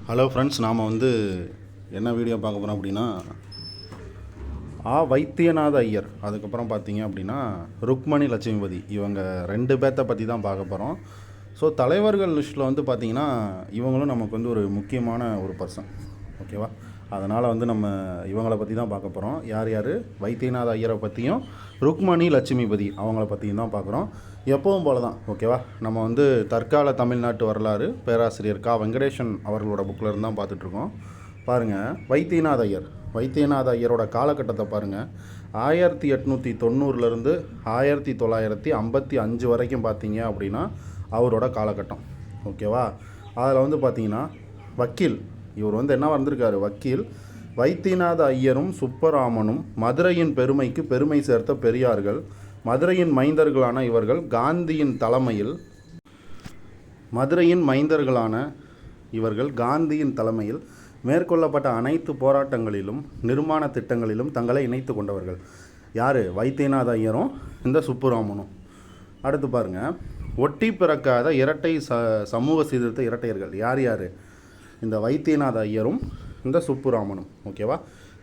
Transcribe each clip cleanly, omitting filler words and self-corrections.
Hello friends, நாம் என்ன video பார்க்க போகிறோம் அப்படின்னா வைத்தியநாத ஐயர், அதுக்கப்புறம் பார்த்தீங்க அப்படின்னா ருக்மணி லட்சுமிபதி, இவங்க ரெண்டு பேர்த்தை பற்றி தான் பார்க்க போகிறோம். ஸோ தலைவர்கள் லிஸ்ட்டில் பார்த்தீங்கன்னா இவங்களும் நமக்கு ஒரு முக்கியமான ஒரு பர்சன், ஓகேவா? அதனால் நம்ம இவங்களை பற்றி தான் பார்க்க போகிறோம். யார் யார்? வைத்தியநாத ஐயரை பற்றியும் ருக்மணி லட்சுமிபதி அவங்கள பற்றியும் தான் பார்க்குறோம். எப்பவும் போல தான், ஓகேவா? நம்ம தற்கால தமிழ்நாட்டு வரலாறு பேராசிரியர் கா வெங்கடேசன் அவர்களோட புக்கில் இருந்து தான் பார்த்துட்ருக்கோம். பாருங்கள், வைத்தியநாத ஐயரோட காலகட்டத்தை பாருங்கள். 1890 1955 வரைக்கும் பார்த்தீங்க அப்படின்னா அவரோட காலகட்டம், ஓகேவா? அதில் பார்த்தீங்கன்னா வக்கீல், இவர் என்ன வந்திருக்காரு? வக்கீல். வைத்தியநாத ஐயரும் சுப்பராமனும் மதுரையின் பெருமைக்கு பெருமை சேர்த்த பெரியார்கள். மதுரையின் மைந்தர்களான இவர்கள் காந்தியின் தலைமையில் மேற்கொள்ளப்பட்ட அனைத்து போராட்டங்களிலும் நிர்மாண திட்டங்களிலும் தங்களை இணைத்து கொண்டவர்கள். யார்? வைத்தியநாத ஐயரும் இந்த சுப்புராமனும். அடுத்து பாருங்கள், ஒட்டி பிறக்காத இரட்டை சமூக சீர்திருத்த இரட்டையர்கள். யார் யார்? இந்த வைத்தியநாத ஐயரும் இந்த சுப்புராமனும், ஓகேவா?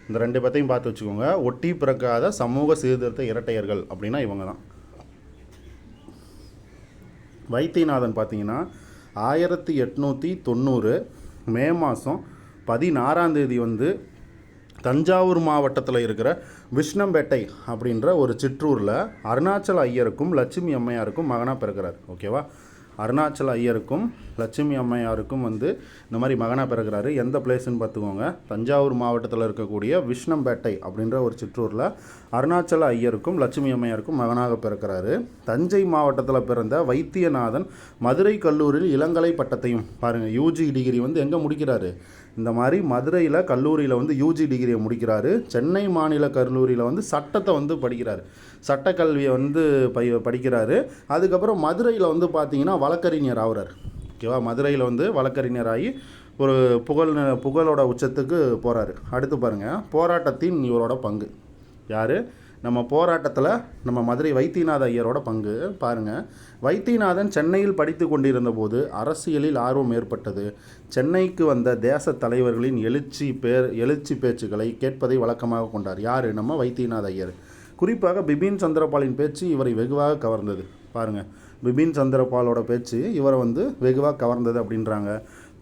இந்த ரெண்டு பேர்த்தையும் பார்த்து வச்சுக்கோங்க. ஒட்டி பிறக்காத சமூக சீர்திருத்த இரட்டையர்கள் அப்படின்னா இவங்க தான். வைத்தியநாதன் பார்த்தீங்கன்னா 1890 மே மாதம் 16 தஞ்சாவூர் மாவட்டத்தில் இருக்கிற விஷ்ணம்பேட்டை அப்படின்ற ஒரு சிற்றூரில் அருணாச்சல ஐயருக்கும் லட்சுமி அம்மையாருக்கும் மகனாக பிறக்கிறார், ஓகேவா? அருணாச்சல ஐயருக்கும் லட்சுமி அம்மையாருக்கும் இந்த மாதிரி மகனாக பிறக்கிறாரு. எந்த பிளேஸ்ன்னு பார்த்துக்கோங்க, தஞ்சாவூர் மாவட்டத்தில் இருக்கக்கூடிய விஷ்ணம்பேட்டை அப்படின்ற ஒரு சிற்றூரில் அருணாச்சல ஐயருக்கும் லட்சுமி அம்மையாருக்கும் மகனாக பிறக்கிறாரு. தஞ்சை மாவட்டத்தில் பிறந்த வைத்தியநாதன் மதுரை கல்லூரியில் இளங்கலை பட்டத்தையும் பாருங்கள், யூஜி டிகிரி எங்கே முடிக்கிறாரு? இந்த மாதிரி மதுரையில் கல்லூரியில் யூஜி டிகிரியை முடிக்கிறாரு. சென்னை மாநில கல்லூரியில் சட்டத்தை படிக்கிறாரு, சட்டக்கல்வியை படிக்கிறாரு. அதுக்கப்புறம் மதுரையில் பார்த்தீங்கன்னா வழக்கறிஞர் ஆகிறார், ஓகேவா? மதுரையில் வழக்கறிஞராகி ஒரு புகழோட உச்சத்துக்கு போகிறாரு. அடுத்து பாருங்கள், போராட்டத்தின் இவரோட பங்கு. யார்? நம்ம போராட்டத்தில் நம்ம மதுரை வைத்தியநாத ஐயரோட பங்கு பாருங்கள். வைத்தியநாதன் சென்னையில் படித்து கொண்டிருந்த போது அரசியலில் ஆர்வம் ஏற்பட்டது. சென்னைக்கு வந்த தேச தலைவர்களின் எழுச்சி பேச்சுக்களை கேட்பதை வழக்கமாக கொண்டார். யார்? நம்ம வைத்தியநாத ஐயர். குறிப்பாக பிபின் சந்திரபாலின் பேச்சு இவரை வெகுவாக கவர்ந்தது. பாருங்கள், பிபின் சந்திரபாலோட பேச்சு இவரை வெகுவாக கவர்ந்தது அப்படின்றாங்க.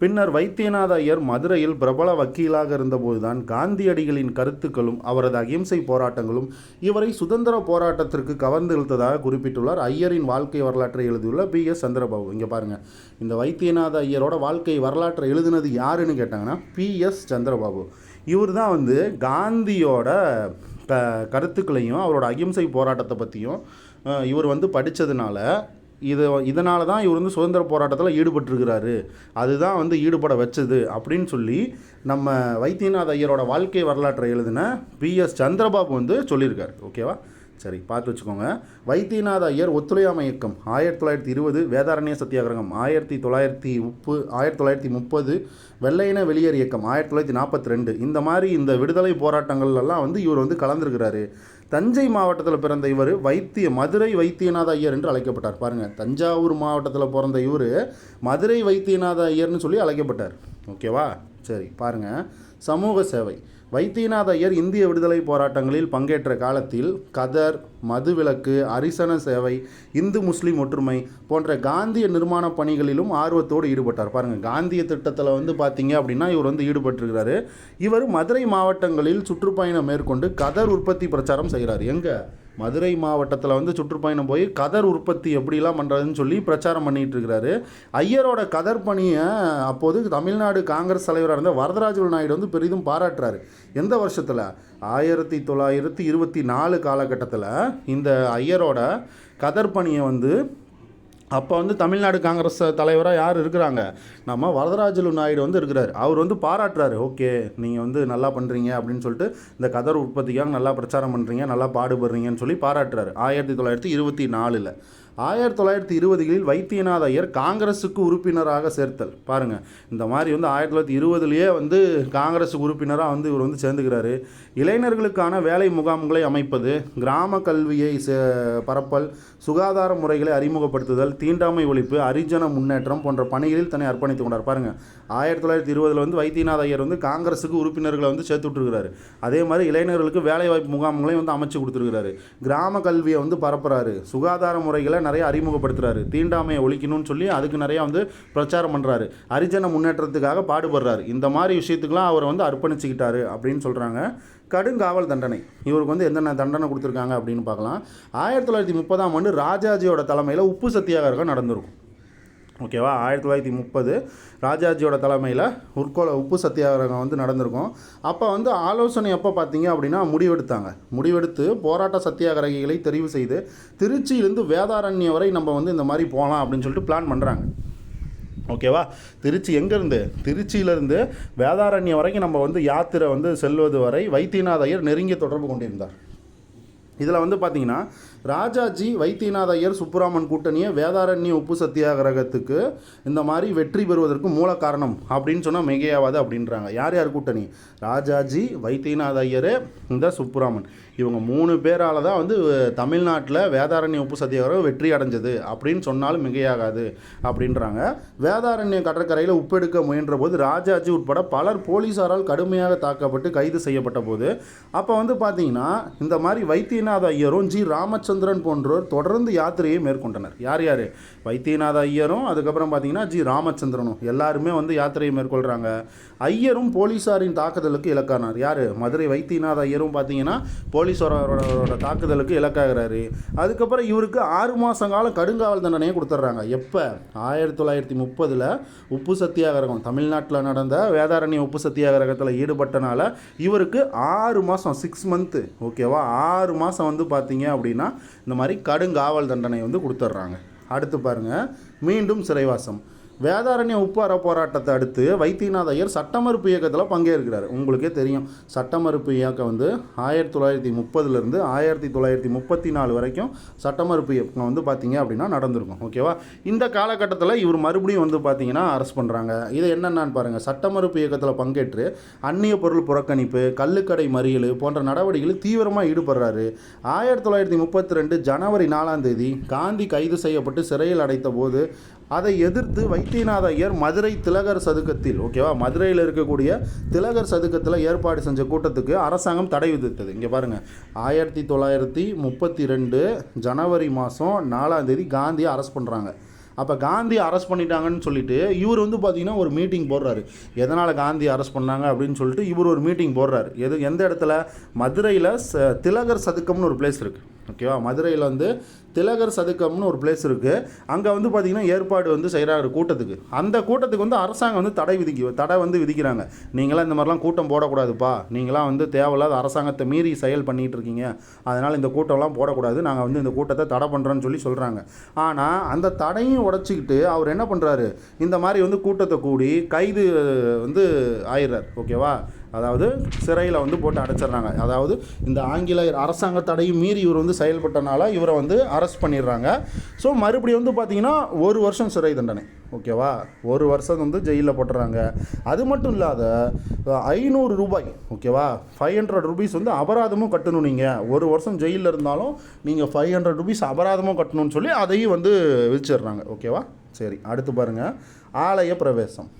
பின்னர் வைத்தியநாத ஐயர் மதுரையில் பிரபல வக்கீலாக இருந்தபோது தான் காந்தியடிகளின் கருத்துக்களும் அவரது அகிம்சை போராட்டங்களும் இவரை சுதந்திர போராட்டத்திற்கு கவர்ந்து இழுத்ததாக குறிப்பிட்டுள்ளார் ஐயரின் வாழ்க்கை வரலாற்றை எழுதியுள்ள PS சந்திரபாபு. இங்கே பாருங்கள், இந்த வைத்தியநாத ஐயரோட வாழ்க்கை வரலாற்றை எழுதினது யாருன்னு கேட்டாங்கன்னா PS சந்திரபாபு. இவர் தான் காந்தியோட கருத்துக்களையும் அவரோட அகிம்சை போராட்டத்தை பற்றியும் இவர் படித்ததுனால இதனால தான் இவர் சுதந்திர போராட்டத்தில் ஈடுபட்டிருக்கிறாரு, அதுதான் ஈடுபட வச்சது அப்படின்னு சொல்லி நம்ம வைத்தியநாத ஐயரோட வாழ்க்கை வரலாற்றை எழுதின PS சந்திரபாபு சொல்லியிருக்காரு, ஓகேவா? சரி, பார்த்து வச்சுக்கோங்க. வைத்தியநாத ஐயர் ஒத்துழையாமை இயக்கம் 1920, வேதாரண்ய சத்தியாகிரகம் 1930, வெள்ளையின வெளியேறு இயக்கம் 1942, இந்த மாதிரி இந்த விடுதலை போராட்டங்கள்லாம் இவர் கலந்துருக்கிறாரு. தஞ்சை மாவட்டத்தில் பிறந்த இவர் மதுரை வைத்தியநாத ஐயர் என்று அழைக்கப்பட்டார். பாருங்கள், தஞ்சாவூர் மாவட்டத்தில் பிறந்த இவர் மதுரை வைத்தியநாத ஐயர்னு சொல்லி அழைக்கப்பட்டார், ஓகேவா? சரி, பாருங்கள், சமூக சேவை. வைத்தியநாத ஐயர் இந்திய விடுதலை போராட்டங்களில் பங்கேற்ற காலத்தில் கதர், மதுவிலக்கு, அரிசன சேவை, இந்து முஸ்லீம் ஒற்றுமை போன்ற காந்திய நிர்மாண பணிகளிலும் ஆர்வத்தோடு ஈடுபட்டார். பாருங்கள், காந்திய திட்டத்தில் பார்த்தீங்க அப்படின்னா இவர் ஈடுபட்டிருக்கிறாரு. இவர் மதுரை மாவட்டங்களில் சுற்றுப்பயணம் மேற்கொண்டு கதர் உற்பத்தி பிரச்சாரம் செய்கிறார். எங்கே? மதுரை மாவட்டத்தில் சுற்றுப்பயணம் போய் கதர் உற்பத்தி எப்படிலாம் பண்ணுறதுன்னு சொல்லி பிரச்சாரம் பண்ணிகிட்டு இருக்கிறாரு. ஐயரோட கதர் பணியை அப்போது தமிழ்நாடு காங்கிரஸ் தலைவராக இருந்த வரதராஜுலு நாயுடு பெரிதும் பாராட்டுறாரு. எந்த வருஷத்தில்? 1924 காலகட்டத்தில் இந்த ஐயரோட கதர் பணியை அப்போ தமிழ்நாடு காங்கிரஸ் தலைவராக யார் இருக்கிறாங்க? நம்ம வரதராஜுலு நாயுடு இருக்கிறார். அவர் பாராட்டுறாரு, ஓகே நீங்கள் நல்லா பண்ணுறீங்க அப்படின்னு சொல்லிட்டு, இந்த கதர் உற்பத்திக்காக நல்லா பிரச்சாரம் பண்ணுறீங்க, நல்லா பாடுபடுறீங்கன்னு சொல்லி பாராட்டுறாரு 1924. 1920களில் வைத்தியநாத ஐயர் காங்கிரஸுக்கு உறுப்பினராக சேர்த்தல். பாருங்கள், இந்த மாதிரி வந்து 1920லேயே வந்து காங்கிரஸுக்கு உறுப்பினராக வந்து இவர் வந்து சேர்ந்துக்கிறாரு. இளைஞர்களுக்கான வேலை முகாம்களை அமைப்பது, கிராம கல்வியை பரப்பல், சுகாதார முறைகளை அறிமுகப்படுத்துதல், தீண்டாமை ஒழிப்பு, ஹரிஜன முன்னேற்றம் போன்ற பணிகளில் தன்னை அர்ப்பணித்துக் கொண்டார். பாருங்கள், 1920 வந்து வைத்தியநாத ஐயர் வந்து காங்கிரஸுக்கு உறுப்பினர்களை வந்து சேர்த்து விட்டுருக்கிறாரு. அதே மாதிரி இளைஞர்களுக்கு வேலைவாய்ப்பு முகாம்களையும் வந்து அமைச்சு கொடுத்துருக்கிறாரு. கிராம கல்வியை வந்து பரப்புறாரு, சுகாதார முறைகளை நிறைய அறிமுகப்படுத்துறாரு, தீண்டாமையை ஒழிக்கணும்னு சொல்லி அதுக்கு நிறையா வந்து பிரச்சாரம் பண்ணுறாரு, ஹரிஜன முன்னேற்றத்துக்காக பாடுபடுறாரு. இந்த மாதிரி விஷயத்துக்கெலாம் அவர் வந்து அர்ப்பணிச்சுக்கிட்டாரு அப்படின்னு சொல்கிறாங்க. கடுங்காவல் தண்டனை, இவருக்கு வந்து என்னென்ன தண்டனை கொடுத்துருக்காங்க அப்படின்னு பார்க்கலாம். 1930ஆம் ஆண்டு ராஜாஜியோட தலைமையில் உப்பு சத்தியாகிரகம் நடந்திருக்கும். ஓகேவா, 1930 ராஜாஜியோட தலைமையில் உப்பு சத்தியாகிரகம் வந்து நடந்திருக்கும். அப்போ வந்து ஆலோசனை எப்போ பார்த்தீங்க அப்படின்னா முடிவெடுத்து போராட்ட சத்தியாகிரகிகளை தெரிவு செய்து திருச்சியிலேருந்து வேதாரண்யம் வரை நம்ம வந்து இந்த மாதிரி போகலாம் அப்படின்னு சொல்லிட்டு பிளான் பண்ணுறாங்க. ஓகேவா, திருச்சி எங்கேருந்து, திருச்சியிலேருந்து வேதாரண்யம் வரைக்கும் நம்ம வந்து யாத்திரை வந்து செல்வது வரை வைத்தியநாத ஐயர் நெருங்கிய தொடர்பு கொண்டிருந்தார். இதில் வந்து பார்த்திங்கன்னா ராஜாஜி வைத்தியநாத ஐயர் சுப்புராமன் கூட்டணியை வேதாரண்ய உப்பு சத்தியாகிரகத்துக்கு இந்த மாதிரி வெற்றி பெறுவதற்கு மூல காரணம் அப்படின்னு சொன்னால் மிகையாவாது அப்படின்றாங்க. யார் யார் கூட்டணி? ராஜாஜி, வைத்தியநாத ஐயர், இந்த சுப்புராமன், இவங்க 3 பேரால் தான் வந்து தமிழ்நாட்டில் வேதாரண்ய உப்பு சத்தியாகிரகம் வெற்றி அடைஞ்சது அப்படின்னு சொன்னாலும் மிகையாகாது அப்படின்றாங்க. வேதாரண்ய கடற்கரையில் உப்பெடுக்க முயன்ற போது ராஜாஜி உட்பட பலர் போலீஸாரால் கடுமையாக தாக்கப்பட்டு கைது செய்யப்பட்ட போது அப்போ வந்து பார்த்திங்கன்னா இந்த மாதிரி வைத்தியநாத ஐயரும் ஜி ராமச்சந்திரன் போன்றோர் தொடர்ந்து யாத்திரையை மேற்கொண்டனர். யார் யார்? வைத்தியநாத ஐயரும் அதுக்கப்புறம் பார்த்திங்கன்னா ஜி ராமச்சந்திரனும் எல்லாருமே வந்து யாத்திரையை மேற்கொள்கிறாங்க. ஐயரும் போலீஸாரின் தாக்குதலுக்கு இலக்கானார். யார்? மதுரை வைத்தியநாத ஐயரும் பார்த்திங்கன்னா போலீஸாரோட தாக்குதலுக்கு இலக்காகிறாரு. அதுக்கப்புறம் இவருக்கு 6 மாதம் காலம் கடுங்காவல் தண்டனையை கொடுத்துட்றாங்க. எப்போ? 1930 உப்பு சத்தியாகிரகம் தமிழ்நாட்டில் நடந்த வேதாரண்ய உப்பு சத்தியாகிரகத்தில் ஈடுபட்டனால இவருக்கு 6 மாதம் 6 மந்த்து, ஓகேவா, 6 மாதம் வந்து பார்த்தீங்க அப்படின்னா இந்த மாதிரி கடுங்காவல் தண்டனை வந்து கொடுத்துட்றாங்க. அடுத்து பாருங்கள், மீண்டும் சிறைவாசம். வேதாரண்ய உப்பு அற போராட்டத்தை அடுத்து வைத்தியநாத ஐயர் சட்டமறுப்பு இயக்கத்தில் பங்கேற்கிறார். உங்களுக்கே தெரியும், சட்டமறுப்பு இயக்கம் வந்து 1930 1934 வரைக்கும் சட்டமறுப்பு இயக்கம் வந்து பார்த்தீங்க அப்படின்னா நடந்திருக்கும். ஓகேவா, இந்த காலகட்டத்தில் இவர் மறுபடியும் வந்து பார்த்தீங்கன்னா அரெஸ்ட் பண்ணுறாங்க. இது என்னென்னு பாருங்கள், சட்டமறுப்பு இயக்கத்தில் பங்கேற்று அந்நிய பொருள் புறக்கணிப்பு, கள்ளுக்கடை மறியல் போன்ற நடவடிக்கைகளில் தீவிரமாக ஈடுபடுறாரு. 1932 ஜனவரி 4ஆம் தேதி காந்தி கைது செய்யப்பட்டு சிறையில் அடைத்த போது அதை எதிர்த்து வைத்தியநாத ஐயர் மதுரை திலகர் சதுக்கத்தில், ஓகேவா, மதுரையில் இருக்கக்கூடிய திலகர் சதுக்கத்தில் ஏற்பாடு செஞ்ச கூட்டத்துக்கு அரசாங்கம் தடை விதித்தது. இங்கே பாருங்கள், 1932 ஜனவரி மாதம் 4ஆம் தேதி காந்தியை அரெஸ்ட் பண்ணுறாங்க. அப்போ காந்தி அரெஸ்ட் பண்ணிட்டாங்கன்னு சொல்லிட்டு இவர் வந்து பார்த்திங்கன்னா ஒரு மீட்டிங் போடுறாரு. எதனால் காந்தி அரெஸ்ட் பண்ணாங்க அப்படின்னு சொல்லிட்டு இவர் ஒரு மீட்டிங் போடுறாரு. எந்த இடத்துல? மதுரையில் திலகர் சதுக்கம்னு ஒரு பிளேஸ் இருக்குது. ஓகேவா, மதுரையில் வந்து திலகர் சதுக்கம்னு ஒரு பிளேஸ் இருக்குது. அங்கே வந்து பார்த்திங்கன்னா ஏற்பாடு வந்து செய்கிறாரு கூட்டத்துக்கு. அந்த கூட்டத்துக்கு வந்து அரசாங்கம் வந்து தடை வந்து விதிக்கிறாங்க. நீங்களாம் இந்த மாதிரிலாம் கூட்டம் போடக்கூடாதுப்பா, நீங்களாம் வந்து தேவையில்லாத அரசாங்கத்தை மீறி செயல் பண்ணிகிட்டு இருக்கீங்க, அதனால் இந்த கூட்டம்லாம் போடக்கூடாது, நாங்கள் வந்து இந்த கூட்டத்தை தடை பண்ணுறோன்னு சொல்லி சொல்கிறாங்க. ஆனால் அந்த தடையும் உடச்சிக்கிட்டு அவர் என்ன பண்ணுறாரு, இந்த மாதிரி வந்து கூட்டத்தை கூடி கைது வந்து ஆயிடுறார். ஓகேவா, அதாவது சிறையில் வந்து போட்டு அடைச்சிட்றாங்க. அதாவது இந்த ஆங்கில அரசாங்க தடையும் மீறி இவர் வந்து செயல்பட்டனால இவரை வந்து அரெஸ்ட் பண்ணிடுறாங்க. ஸோ மறுபடியும் வந்து பார்த்திங்கன்னா 1 வருஷம் சிறை தண்டனை. ஓகேவா, 1 வருஷம் வந்து ஜெயிலில் போட்டுறாங்க. அது மட்டும் இல்லாத 500 ரூபாய், ஓகேவா, 500 ருபீஸ் வந்து அபராதமும் கட்டணும். நீங்கள் 1 வருஷம் ஜெயிலில் இருந்தாலும் நீங்கள் 500 ருபீஸ் அபராதமும் கட்டணும்னு சொல்லி அதையும் வந்து விதிச்சிடுறாங்க. ஓகேவா, சரி, அடுத்து பாருங்கள், ஆலய பிரவேசம்.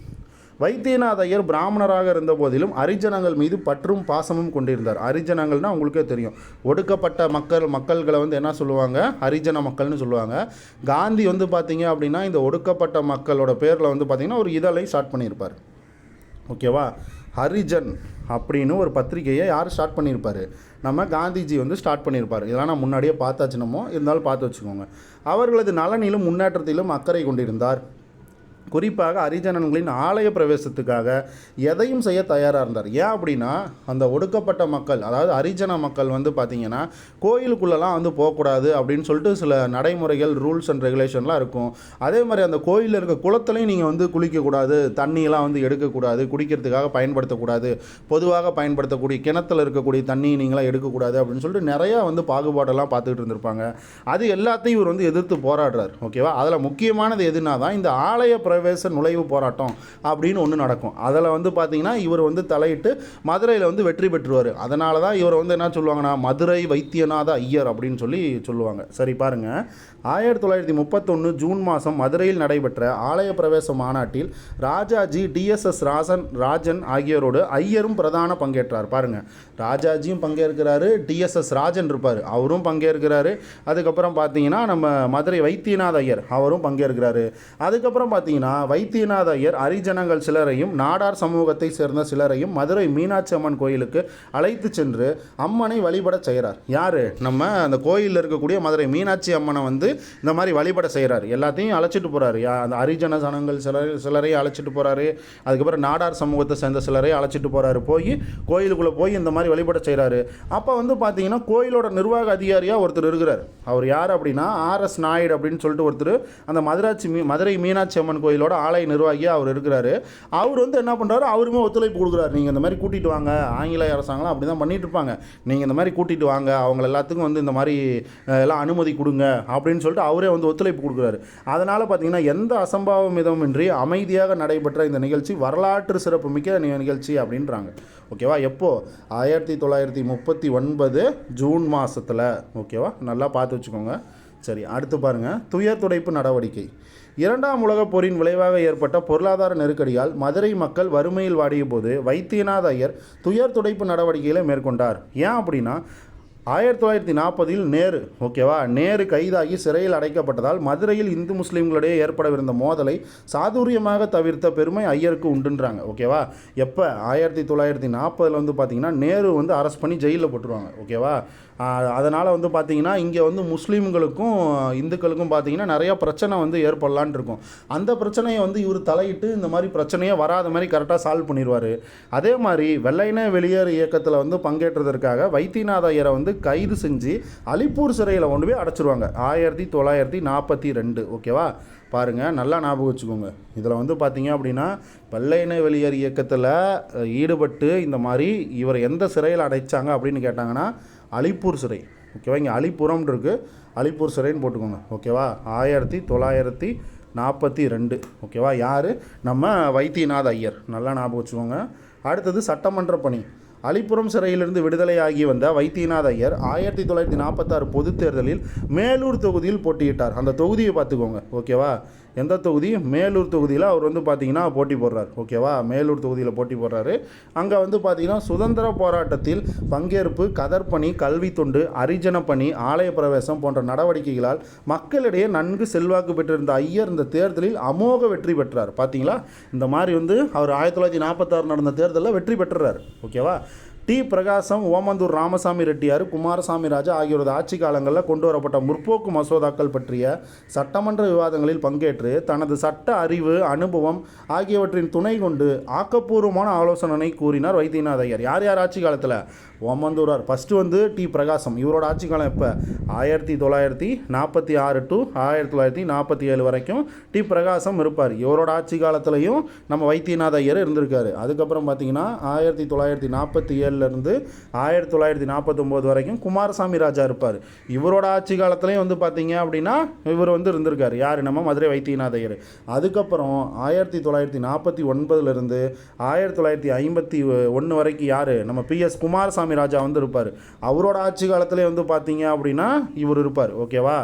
வைத்தியநாத ஐயர் பிராமணராக இருந்த போதிலும் ஹரிஜனங்கள் மீது பற்றும் பாசமும் கொண்டிருந்தார். ஹரிஜனங்கள்னால் உங்களுக்கே தெரியும், ஒடுக்கப்பட்ட மக்கள்களை வந்து என்ன சொல்லுவாங்க? ஹரிஜன மக்கள்னு சொல்லுவாங்க. காந்தி வந்து பார்த்தீங்க அப்படின்னா இந்த ஒடுக்கப்பட்ட மக்களோட பேரில் வந்து பார்த்திங்கன்னா ஒரு இதழை ஸ்டார்ட் பண்ணியிருப்பார். ஓகேவா, ஹரிஜன் அப்படின்னு ஒரு பத்திரிகையை யார் ஸ்டார்ட் பண்ணியிருப்பார்? நம்ம காந்திஜி வந்து ஸ்டார்ட் பண்ணியிருப்பார். இதெல்லாம் நான் முன்னாடியே பார்த்தாச்சுனமோ, இருந்தாலும் பார்த்து வச்சுக்கோங்க. அவர்களது நலனிலும் முன்னேற்றத்திலும் அக்கறை கொண்டிருந்தார். குறிப்பாக ஹரிஜனங்களின் ஆலய பிரவேசத்துக்காக எதையும் செய்ய தயாராக இருந்தார். ஏன் அப்படின்னா அந்த ஒடுக்கப்பட்ட மக்கள், அதாவது ஹரிஜன மக்கள் வந்து பார்த்திங்கன்னா கோயிலுக்குள்ளெல்லாம் வந்து போகக்கூடாது அப்படின்னு சொல்லிட்டு சில நடைமுறைகள், ரூல்ஸ் அண்ட் ரெகுலேஷன்லாம் இருக்கும். அதே மாதிரி அந்த கோயிலில் இருக்க குளத்துலையும் நீங்கள் வந்து குளிக்கக்கூடாது, தண்ணியெல்லாம் வந்து எடுக்கக்கூடாது, குடிக்கிறதுக்காக பயன்படுத்தக்கூடாது, பொதுவாக பயன்படுத்தக்கூடிய கிணத்துல இருக்கக்கூடிய தண்ணி நீங்களாம் எடுக்கக்கூடாது அப்படின்னு சொல்லிட்டு நிறையா வந்து பாகுபாடெல்லாம் பார்த்துக்கிட்டு இருந்திருப்பாங்க. அது எல்லாத்தையும் இவர் வந்து எதிர்த்து போராடுறார். ஓகேவா? அதில் முக்கியமானது எதுனா தான் இந்த ஆலய பிரவேச நுழைவு போராட்டம் அப்படின்னு ஒன்று நடக்கும். அதில் வந்து பார்த்தீங்கன்னா இவர் வந்து தலையிட்டு மதுரையில் வந்து வெற்றி பெற்றுவார். அதனால தான் இவர் வந்து என்ன சொல்லுவாங்கன்னா மதுரை வைத்தியநாத ஐயர் அப்படின்னு சொல்லி சொல்லுவாங்க. சரி பாருங்கள், 1931 ஜூன் மாதம் மதுரையில் நடைபெற்ற ஆலய பிரவேச மாநாட்டில் ராஜாஜி, டிஎஸ்எஸ் ராஜன் ஆகியோரோடு ஐயரும் பிரதான பங்கேற்றார். பாருங்கள், ராஜாஜியும் பங்கேற்கிறாரு, டிஎஸ்எஸ் ராஜன் இருப்பார், அவரும் பங்கேற்கிறாரு. அதுக்கப்புறம் பார்த்தீங்கன்னா நம்ம மதுரை வைத்தியநாத ஐயர் அவரும் பங்கேற்கிறாரு. அதுக்கப்புறம் பார்த்தீங்கன்னா வைத்தியநாத ஐயர் ஹரிஜனங்கள் சிலரையும் நாடார் சமூகத்தை சேர்ந்த சிலரையும் மதுரை மீனாட்சி அம்மன் கோயிலுக்கு அழைத்து சென்று அம்மனை வழிபட செய்கிறார். யார்? நம்ம அந்த கோயிலில் இருக்கக்கூடிய மதுரை மீனாட்சி அம்மனை வந்து இந்த மாதிரி வழிபட செய்கிறார். எல்லாத்தையும் அழைச்சிட்டு போகிறாரு. அந்த ஹரிஜன ஜனங்கள் சிலரையும் அழைச்சிட்டு போகிறாரு. அதுக்கப்புறம் நாடார் சமூகத்தை சேர்ந்த சிலரையும் அழைச்சிட்டு போகிறாரு. போய் கோயிலுக்குள்ளே போய் இந்த மாதிரி வழிபட செய்கிறாரு. அப்போ வந்து பார்த்தீங்கன்னா கோயிலோட நிர்வாக அதிகாரியாக ஒருத்தர் இருக்கிறார். அவர் யார் அப்படின்னா ஆர்எஸ் நாயுடு அப்படின்னு சொல்லிட்டு ஒருத்தர் அந்த மதுரை மீனாட்சி அம்மன் கோயிலோட ஆலய நிர்வாகியாக அவர் இருக்கிறாரு. அவர் வந்து என்ன பண்ணுறாரு, அவருமே ஒத்துழைப்பு கொடுக்குறாரு. நீங்கள் இந்த மாதிரி கூட்டிகிட்டு வாங்க, ஆங்கிலேய அரசாங்கம் அப்படி தான் பண்ணிட்டு இருப்பாங்க, நீங்கள் இந்த மாதிரி கூட்டிகிட்டு வாங்க, அவங்க எல்லாத்துக்கும் வந்து இந்த மாதிரி எல்லாம் அனுமதி கொடுங்க அப்படின்னு சொல்லிட்டு அவரே வந்து ஒத்துழைப்பு கொடுக்குறாரு. அதனால் பார்த்தீங்கன்னா எந்த அசம்பாவிதமின்றி அமைதியாக நடைபெற்ற இந்த நிகழ்ச்சி வரலாற்று சிறப்புமிக்க நிகழ்ச்சி அப்படின்றாங்க. ஓகேவா? எப்போ? 1939 ஜூன் மாதத்தில். ஓகேவா? நல்லா பார்த்து வச்சுக்கோங்க. சரி, அடுத்து பாருங்கள், துயர் துடைப்பு நடவடிக்கை. இரண்டாம் உலகப் போரின் விளைவாக ஏற்பட்ட பொருளாதார நெருக்கடியால் மதுரை மக்கள் வறுமையில் வாடிய போது வைத்தியநாத ஐயர் துயர் துடைப்பு நடவடிக்கைகளை மேற்கொண்டார். ஏன் அப்படின்னா 1940 நேரு, ஓகேவா, நேரு கைதாகி சிறையில் அடைக்கப்பட்டதால் மதுரையில் இந்து முஸ்லீம்களிடையே ஏற்படவிருந்த மோதலை சாதுரியமாக தவிர்த்த பெருமை ஐயருக்கு உண்டுன்றாங்க. ஓகேவா? எப்போ? 1940 வந்து பார்த்திங்கன்னா நேரு வந்து அரெஸ்ட் பண்ணி ஜெயிலில் போட்டுருவாங்க. ஓகேவா? அதனால் வந்து பார்த்திங்கன்னா இங்கே வந்து முஸ்லீம்களுக்கும் இந்துக்களுக்கும் பார்த்திங்கன்னா நிறையா பிரச்சனை வந்து ஏற்படலான் இருக்கும். அந்த பிரச்சனையை வந்து இவர் தலையிட்டு இந்த மாதிரி பிரச்சனையே வராத மாதிரி கரெக்டாக சால்வ் பண்ணிடுவார். அதே மாதிரி வெள்ளையனே வெளியேறு இயக்கத்தில் வந்து பங்கேற்றதற்காக வைத்தியநாத ஐயரை வந்து கைது செஞ்சு அலிப்பூர் சிறையில் கொண்டு போய் அடைச்சிருவாங்க 1942. ஓகேவா? பாருங்கள், நல்லா ஞாபகம் வச்சுக்கோங்க. இதில் வந்து பார்த்தீங்க அப்படின்னா வெள்ளையனே வெளியேறு இயக்கத்தில் ஈடுபட்டு இந்த மாதிரி இவர் எந்த சிறையில் அடைச்சாங்க அப்படின்னு கேட்டாங்கன்னா அலிப்பூர் சிறை. ஓகேவா? இங்கே அலிப்புரம் இருக்குது, அலிப்பூர் சிறைன்னு போட்டுக்கோங்க. ஓகேவா? 1942. ஓகேவா? யார்? நம்ம வைத்தியநாத ஐயர். நல்லா ஞாபகம் வச்சுக்கோங்க. அடுத்தது சட்டமன்ற பணி. அலிப்புரம் சிறையிலிருந்து விடுதலையாகி வந்த வைத்தியநாத ஐயர் 1946 பொதுத் தேர்தலில் மேலூர் தொகுதியில் போட்டியிட்டார். அந்த தொகுதியை பார்த்துக்கோங்க. ஓகேவா? எந்த தொகுதி? மேலூர் தொகுதியில் அவர் வந்து பார்த்திங்கன்னா போட்டி போடுறார். ஓகேவா? மேலூர் தொகுதியில் போட்டி போடுறாரு. அங்கே வந்து பார்த்திங்கன்னா சுதந்திர போராட்டத்தில் பங்கேற்பு, கதர்பணி, கல்வி தொண்டு, ஹரிஜன பணி, ஆலய பிரவேசம் போன்ற நடவடிக்கைகளால் மக்களிடையே நன்கு செல்வாக்கு பெற்றிருந்த ஐயர் இந்த தேர்தலில் அமோக வெற்றி பெற்றார். பார்த்தீங்களா? இந்த மாதிரி வந்து அவர் 1946 நடந்த தேர்தலில் வெற்றி பெற்றுறார். ஓகேவா? டி. பிரகாசம், ஓமந்தூர் ராமசாமி ரெட்டியார், குமாரசாமி ராஜா ஆகியோரது ஆட்சி காலங்களில் கொண்டு வரப்பட்ட முற்போக்கு மசோதாக்கள் பற்றிய சட்டமன்ற விவாதங்களில் பங்கேற்று தனது சட்ட அறிவு, அனுபவம் ஆகியவற்றின் துணை கொண்டு ஆக்கப்பூர்வமான ஆலோசனை கூறினார் வைத்தியநாத ஐயர். யார் யார் ஆட்சி காலத்தில்? ஓமந்தூரார். ஃபஸ்ட்டு வந்து டி. பிரகாசம். இவரோட ஆட்சி காலம் எப்போ? 1946 டு 1947 வரைக்கும் டி. பிரகாசம் இருப்பார். இவரோட ஆட்சி காலத்திலையும் நம்ம வைத்தியநாத ஐயர் இருந்திருக்காரு. அதுக்கப்புறம் பார்த்தீங்கன்னா 1947 1949 வரைக்கும் குமாரசாமி ராஜா இருப்பார். இவரோட ஆட்சி காலத்துலேயும் வந்து பார்த்தீங்க அப்படின்னா இவர் வந்து இருந்திருக்காரு. யார்? நம்ம மதுரை வைத்தியநாத ஐயர். அதுக்கப்புறம் 1949 1951 வரைக்கும் யார்? நம்ம PS குமாரசாமி ராஜா வந்து இருப்பார். அவரோட ஆட்சி காலத்திலே வந்து பார்த்தீங்க அப்படின்னா இவர் இருப்பார். ஓகேவா?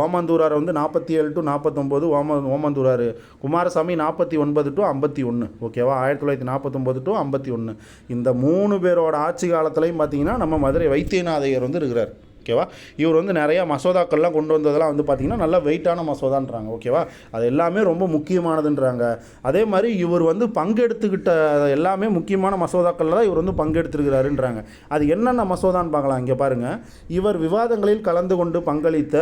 ஓமந்தூரார் வந்து 47 டு 49 ஓமந்தூரார். குமாரசாமி 49 டு 51. ஓகேவா? 1949 டு 51. இந்த 3 பேரோட ஆட்சி காலத்திலையும் பார்த்தீங்கன்னா நம்ம மதுரை வைத்தியநாத ஐயர் வந்து இருக்கிறார். ஓகேவா. இவர் வந்து நிறையா மசோதாக்கள்லாம் கொண்டு வந்ததெல்லாம் வந்து பார்த்திங்கன்னா நல்லா வெயிட்டான மசோதான்றாங்க. ஓகேவா. அது எல்லாமே ரொம்ப முக்கியமானதுன்றாங்க. அதே மாதிரி இவர் வந்து பங்கெடுத்துக்கிட்ட எல்லாமே முக்கியமான மசோதாக்களில் தான் இவர் வந்து பங்கெடுத்துருக்கிறாருன்றாங்க. அது என்னென்ன மசோதான்னு பார்க்கலாம். இங்கே பாருங்கள், இவர் விவாதங்களில் கலந்து கொண்டு பங்களித்த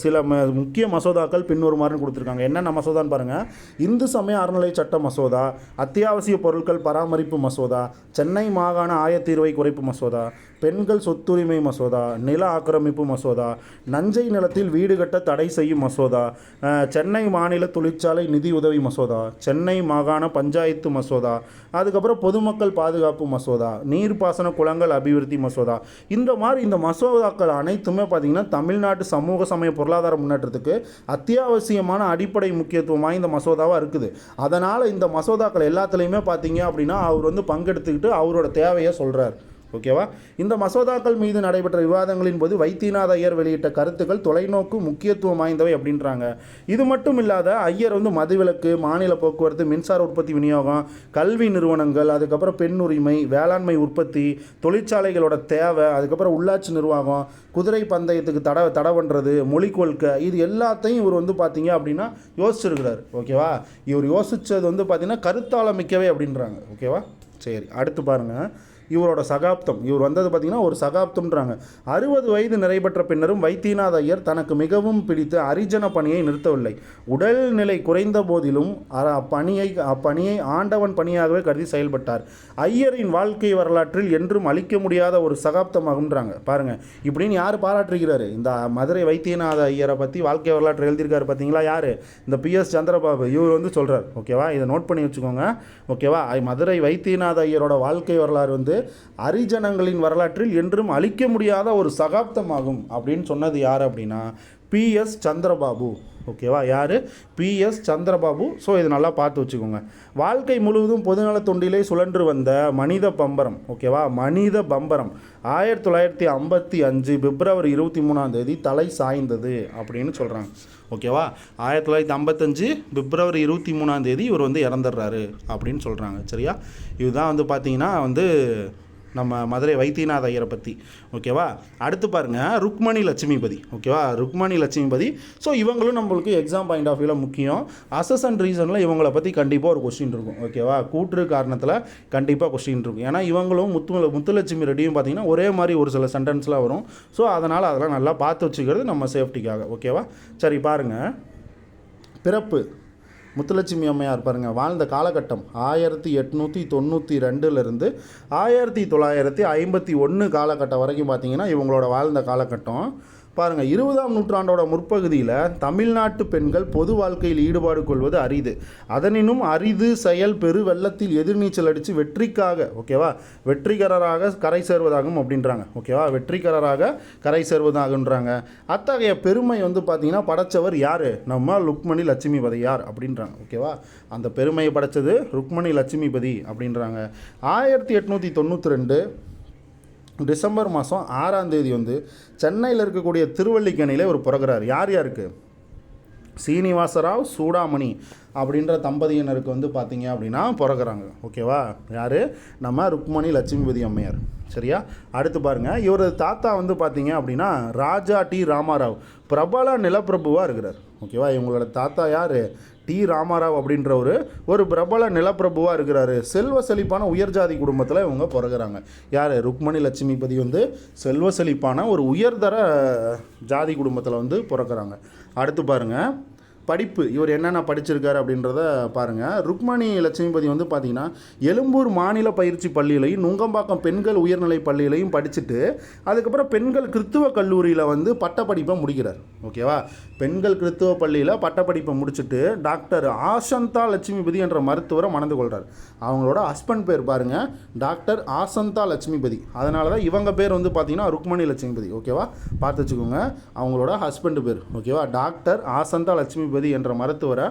சில முக்கிய மசோதாக்கள் பின்வருமாறுன்னு கொடுத்துருக்காங்க. என்னென்ன மசோதான்னு பாருங்கள். இந்து சமய அறநிலை சட்ட மசோதா, அத்தியாவசிய பொருட்கள் பராமரிப்பு மசோதா, சென்னை மாகாண ஆயத்தீர்வை குறைப்பு மசோதா, பெண்கள் சொத்துரிமை மசோதா, நில ஆக்கிரமிப்பு மசோதா, நஞ்சை நிலத்தில் வீடு கட்ட தடை செய்யும் மசோதா, சென்னை மாநில தொழிற்சாலை நிதி உதவி மசோதா, சென்னை மாகாண பஞ்சாயத்து மசோதா, அதுக்கப்புறம் பொதுமக்கள் பாதுகாப்பு மசோதா, நீர்ப்பாசன குளங்கள் அபிவிருத்தி மசோதா. இந்த மசோதாக்கள் அனைத்துமே பார்த்திங்கன்னா தமிழ்நாட்டு சமூக சமய பொருளாதார முன்னேற்றத்துக்கு அத்தியாவசியமான அடிப்படை முக்கியத்துவம் வாய்ந்த மசோதாவாக இருக்குது. அதனால் இந்த மசோதாக்கள் எல்லாத்துலேயுமே பார்த்தீங்க அப்படின்னா அவர் வந்து பங்கெடுத்துக்கிட்டு அவரோட தேவையை சொல்கிறார். ஓகேவா. இந்த மசோதாக்கள் மீது நடைபெற்ற விவாதங்களின் போது வைத்தியநாத ஐயர் வெளியிட்ட கருத்துக்கள் தொலைநோக்கு முக்கியத்துவம் வாய்ந்தவை அப்படின்றாங்க. இது மட்டும் இல்லாத ஐயர் வந்து மதுவிலக்கு, மாநில போக்குவரத்து, மின்சார உற்பத்தி விநியோகம், கல்வி நிறுவனங்கள், அதுக்கப்புறம் பெண் உரிமை, வேளாண்மை உற்பத்தி, தொழிற்சாலைகளோட தேவை, அதுக்கப்புறம் உள்ளாட்சி நிர்வாகம், குதிரை பந்தயத்துக்கு தடை பண்ணுறது, மொழி கொள்கை, இது எல்லாத்தையும் இவர் வந்து பார்த்தீங்க அப்படின்னா யோசிச்சிருக்கிறார். ஓகேவா. இவர் யோசித்தது வந்து பார்த்தீங்கன்னா கருத்தாளமிக்கவே அப்படின்றாங்க. ஓகேவா. சரி, அடுத்து பாருங்கள். இவரோட சகாப்தம், இவர் வந்தது பார்த்திங்கன்னா ஒரு சகாப்தம்ன்றாங்க. 60 வயது நிறைபெற்ற பின்னரும் வைத்தியநாத ஐயர் தனக்கு மிகவும் பிடித்த அரிஜன பணியை நிறுத்தவில்லை. உடல்நிலை குறைந்த போதிலும் அப்பணியை ஆண்டவன் பணியாகவே கருதி செயல்பட்டார். ஐயரின் வாழ்க்கை வரலாற்றில் என்றும் அழிக்க முடியாத ஒரு சகாப்தமாகும்ன்றாங்க. பாருங்கள், இப்படின்னு யார் பாராட்டுகிறாரு? இந்த மதுரை வைத்தியநாத ஐயரை பற்றி வாழ்க்கை வரலாற்று எழுதியிருக்காரு பார்த்தீங்களா? யார்? இந்த PS சந்திரபாபு. இவர் வந்து சொல்கிறார். ஓகேவா. இதை நோட் பண்ணி வச்சுக்கோங்க. ஓகேவா. மதுரை வைத்தியநாத ஐயரோட வாழ்க்கை வரலாறு வந்து அரிஜனங்களின் வரலாற்றில் என்றும் அழிக்க முடியாத ஒரு சகாப்தமாகும் அப்படின்னு சொன்னது யார் அப்படின்னா PS சந்திரபாபு. ஓகேவா. யார்? PS சந்திரபாபு. ஸோ இது நல்லா பார்த்து வச்சுக்கோங்க. வாழ்க்கை முழுவதும் பொதுநல தொண்டிலே சுழன்று வந்த மனித பம்பரம். ஓகேவா. மனித பம்பரம் 1955 பிப்ரவரி 23 தலை சாய்ந்தது அப்படின்னு சொல்கிறாங்க. ஓகேவா. 1955 பிப்ரவரி 23 இவர் வந்து இறந்துடுறாரு அப்படின்னு சொல்கிறாங்க. சரியா. இதுதான் வந்து பார்த்தீங்கன்னா வந்து நம்ம மதுரை வைத்தியநாத ஐயரை பற்றி. ஓகேவா. அடுத்து பாருங்கள், ருக்மணி லட்சுமிபதி. ஓகேவா. ருக்மணி லட்சுமிபதி. ஸோ இவங்களும் நம்மளுக்கு எக்ஸாம் பாயிண்ட் ஆஃப் வியூவில் முக்கியம். அசஸ் அண்ட் ரீசனில் இவங்களை பற்றி கண்டிப்பாக ஒரு கொஸ்டின் இருக்கும். ஓகேவா. கூற்று காரணத்தில் கண்டிப்பாக கொஸ்டின் இருக்கும். ஏன்னா இவங்களும் முத்துலட்சுமி ரெட்டியும் பார்த்திங்கன்னா ஒரே மாதிரி ஒரு சில சென்டென்ஸ்லாம் வரும். ஸோ அதனால் அதெல்லாம் நல்லா பார்த்து வச்சுக்கிறது நம்ம சேஃப்டிக்காக. ஓகேவா. சரி, பாருங்கள். பிறப்பு முத்துலட்சுமி அம்மையார் பாருங்கள் வாழ்ந்த காலகட்டம் 1892 1951 காலகட்டம் வரைக்கும் பார்த்தீங்கன்னா இவங்களோட வாழ்ந்த காலகட்டம். பாருங்கள், 20ஆம் நூற்றாண்டோட முற்பகுதியில் தமிழ்நாட்டு பெண்கள் பொது வாழ்க்கையில் ஈடுபாடு கொள்வது அரிது. அதனினும் அரிது செயல் பெரு வெள்ளத்தில் எதிர்நீச்சல் அடித்து வெற்றிக்காக, ஓகேவா, வெற்றிகரராக கரை சேர்வதாகும் அப்படின்றாங்க. ஓகேவா. வெற்றிகரராக கரை சேர்வதாகுன்றாங்க. அத்தகைய பெருமை வந்து பார்த்திங்கன்னா படைச்சவர் யார்? நம்ம ருக்மணி லட்சுமிபதி யார் அப்படின்றாங்க. ஓகேவா. அந்த பெருமையை படைச்சது ருக்மணி லட்சுமிபதி அப்படின்றாங்க. 1892 டிசம்பர் மாதம் 6 வந்து சென்னையில் இருக்கக்கூடிய திருவல்லிக்கணியில் ஒரு பிறகுறார். யாருக்கு? சீனிவாசராவ் சூடாமணி அப்படின்ற தம்பதியினருக்கு வந்து பார்த்தீங்க அப்படின்னா பிறகுறாங்க. ஓகேவா. யார்? நம்ம ருக்மணி லட்சுமிபதி அம்மையார். சரியா. அடுத்து பாருங்கள், இவரது தாத்தா வந்து பார்த்தீங்க அப்படின்னா ராஜா டி ராமாராவ் பிரபல நிலப்பிரபுவாக இருக்கிறார். ஓகேவா. இவங்களோட தாத்தா யார்? டி ராமாராவ் அப்படின்ற ஒரு பிரபல நிலப்பிரபுவாக இருக்கிறாரு. செல்வ செழிப்பான உயர்ஜாதி குடும்பத்தில் இவங்க பிறகுறாங்க. யார்? ருக்மணி லட்சுமிபதி வந்து செல்வ செழிப்பான ஒரு உயர்தர ஜாதி குடும்பத்தில் வந்து பிறக்கிறாங்க. அடுத்து பாருங்கள், படிப்பு. இவர் என்னென்ன படிச்சிருக்காரு அப்படின்றத பாருங்கள். ருக்மணி லட்சுமிபதி வந்து பார்த்திங்கன்னா எழும்பூர் மாநில பயிற்சி பள்ளியிலையும் நுங்கம்பாக்கம் பெண்கள் உயர்நிலை பள்ளியிலையும் படிச்சுட்டு அதுக்கப்புறம் பெண்கள் கிறித்துவ கல்லூரியில் வந்து பட்டப்படிப்பை முடிக்கிறார். ஓகேவா. பெண்கள் கிறித்துவ பள்ளியில் பட்டப்படிப்பை முடிச்சுட்டு டாக்டர் ஆசந்தா லட்சுமிபதி என்ற மருத்துவரை மணந்து கொள்கிறார். அவங்களோட ஹஸ்பண்ட் பேர் பாருங்கள், டாக்டர் ஆசந்தா லட்சுமிபதி. அதனால தான் இவங்க பேர் வந்து பார்த்திங்கன்னா ருக்மணி லட்சுமிபதி. ஓகேவா. பார்த்து வச்சுக்கோங்க. அவங்களோட ஹஸ்பண்ட் பேர். ஓகேவா. டாக்டர் ஆசந்தா லட்சுமிபதி என்ற மருத்துவரை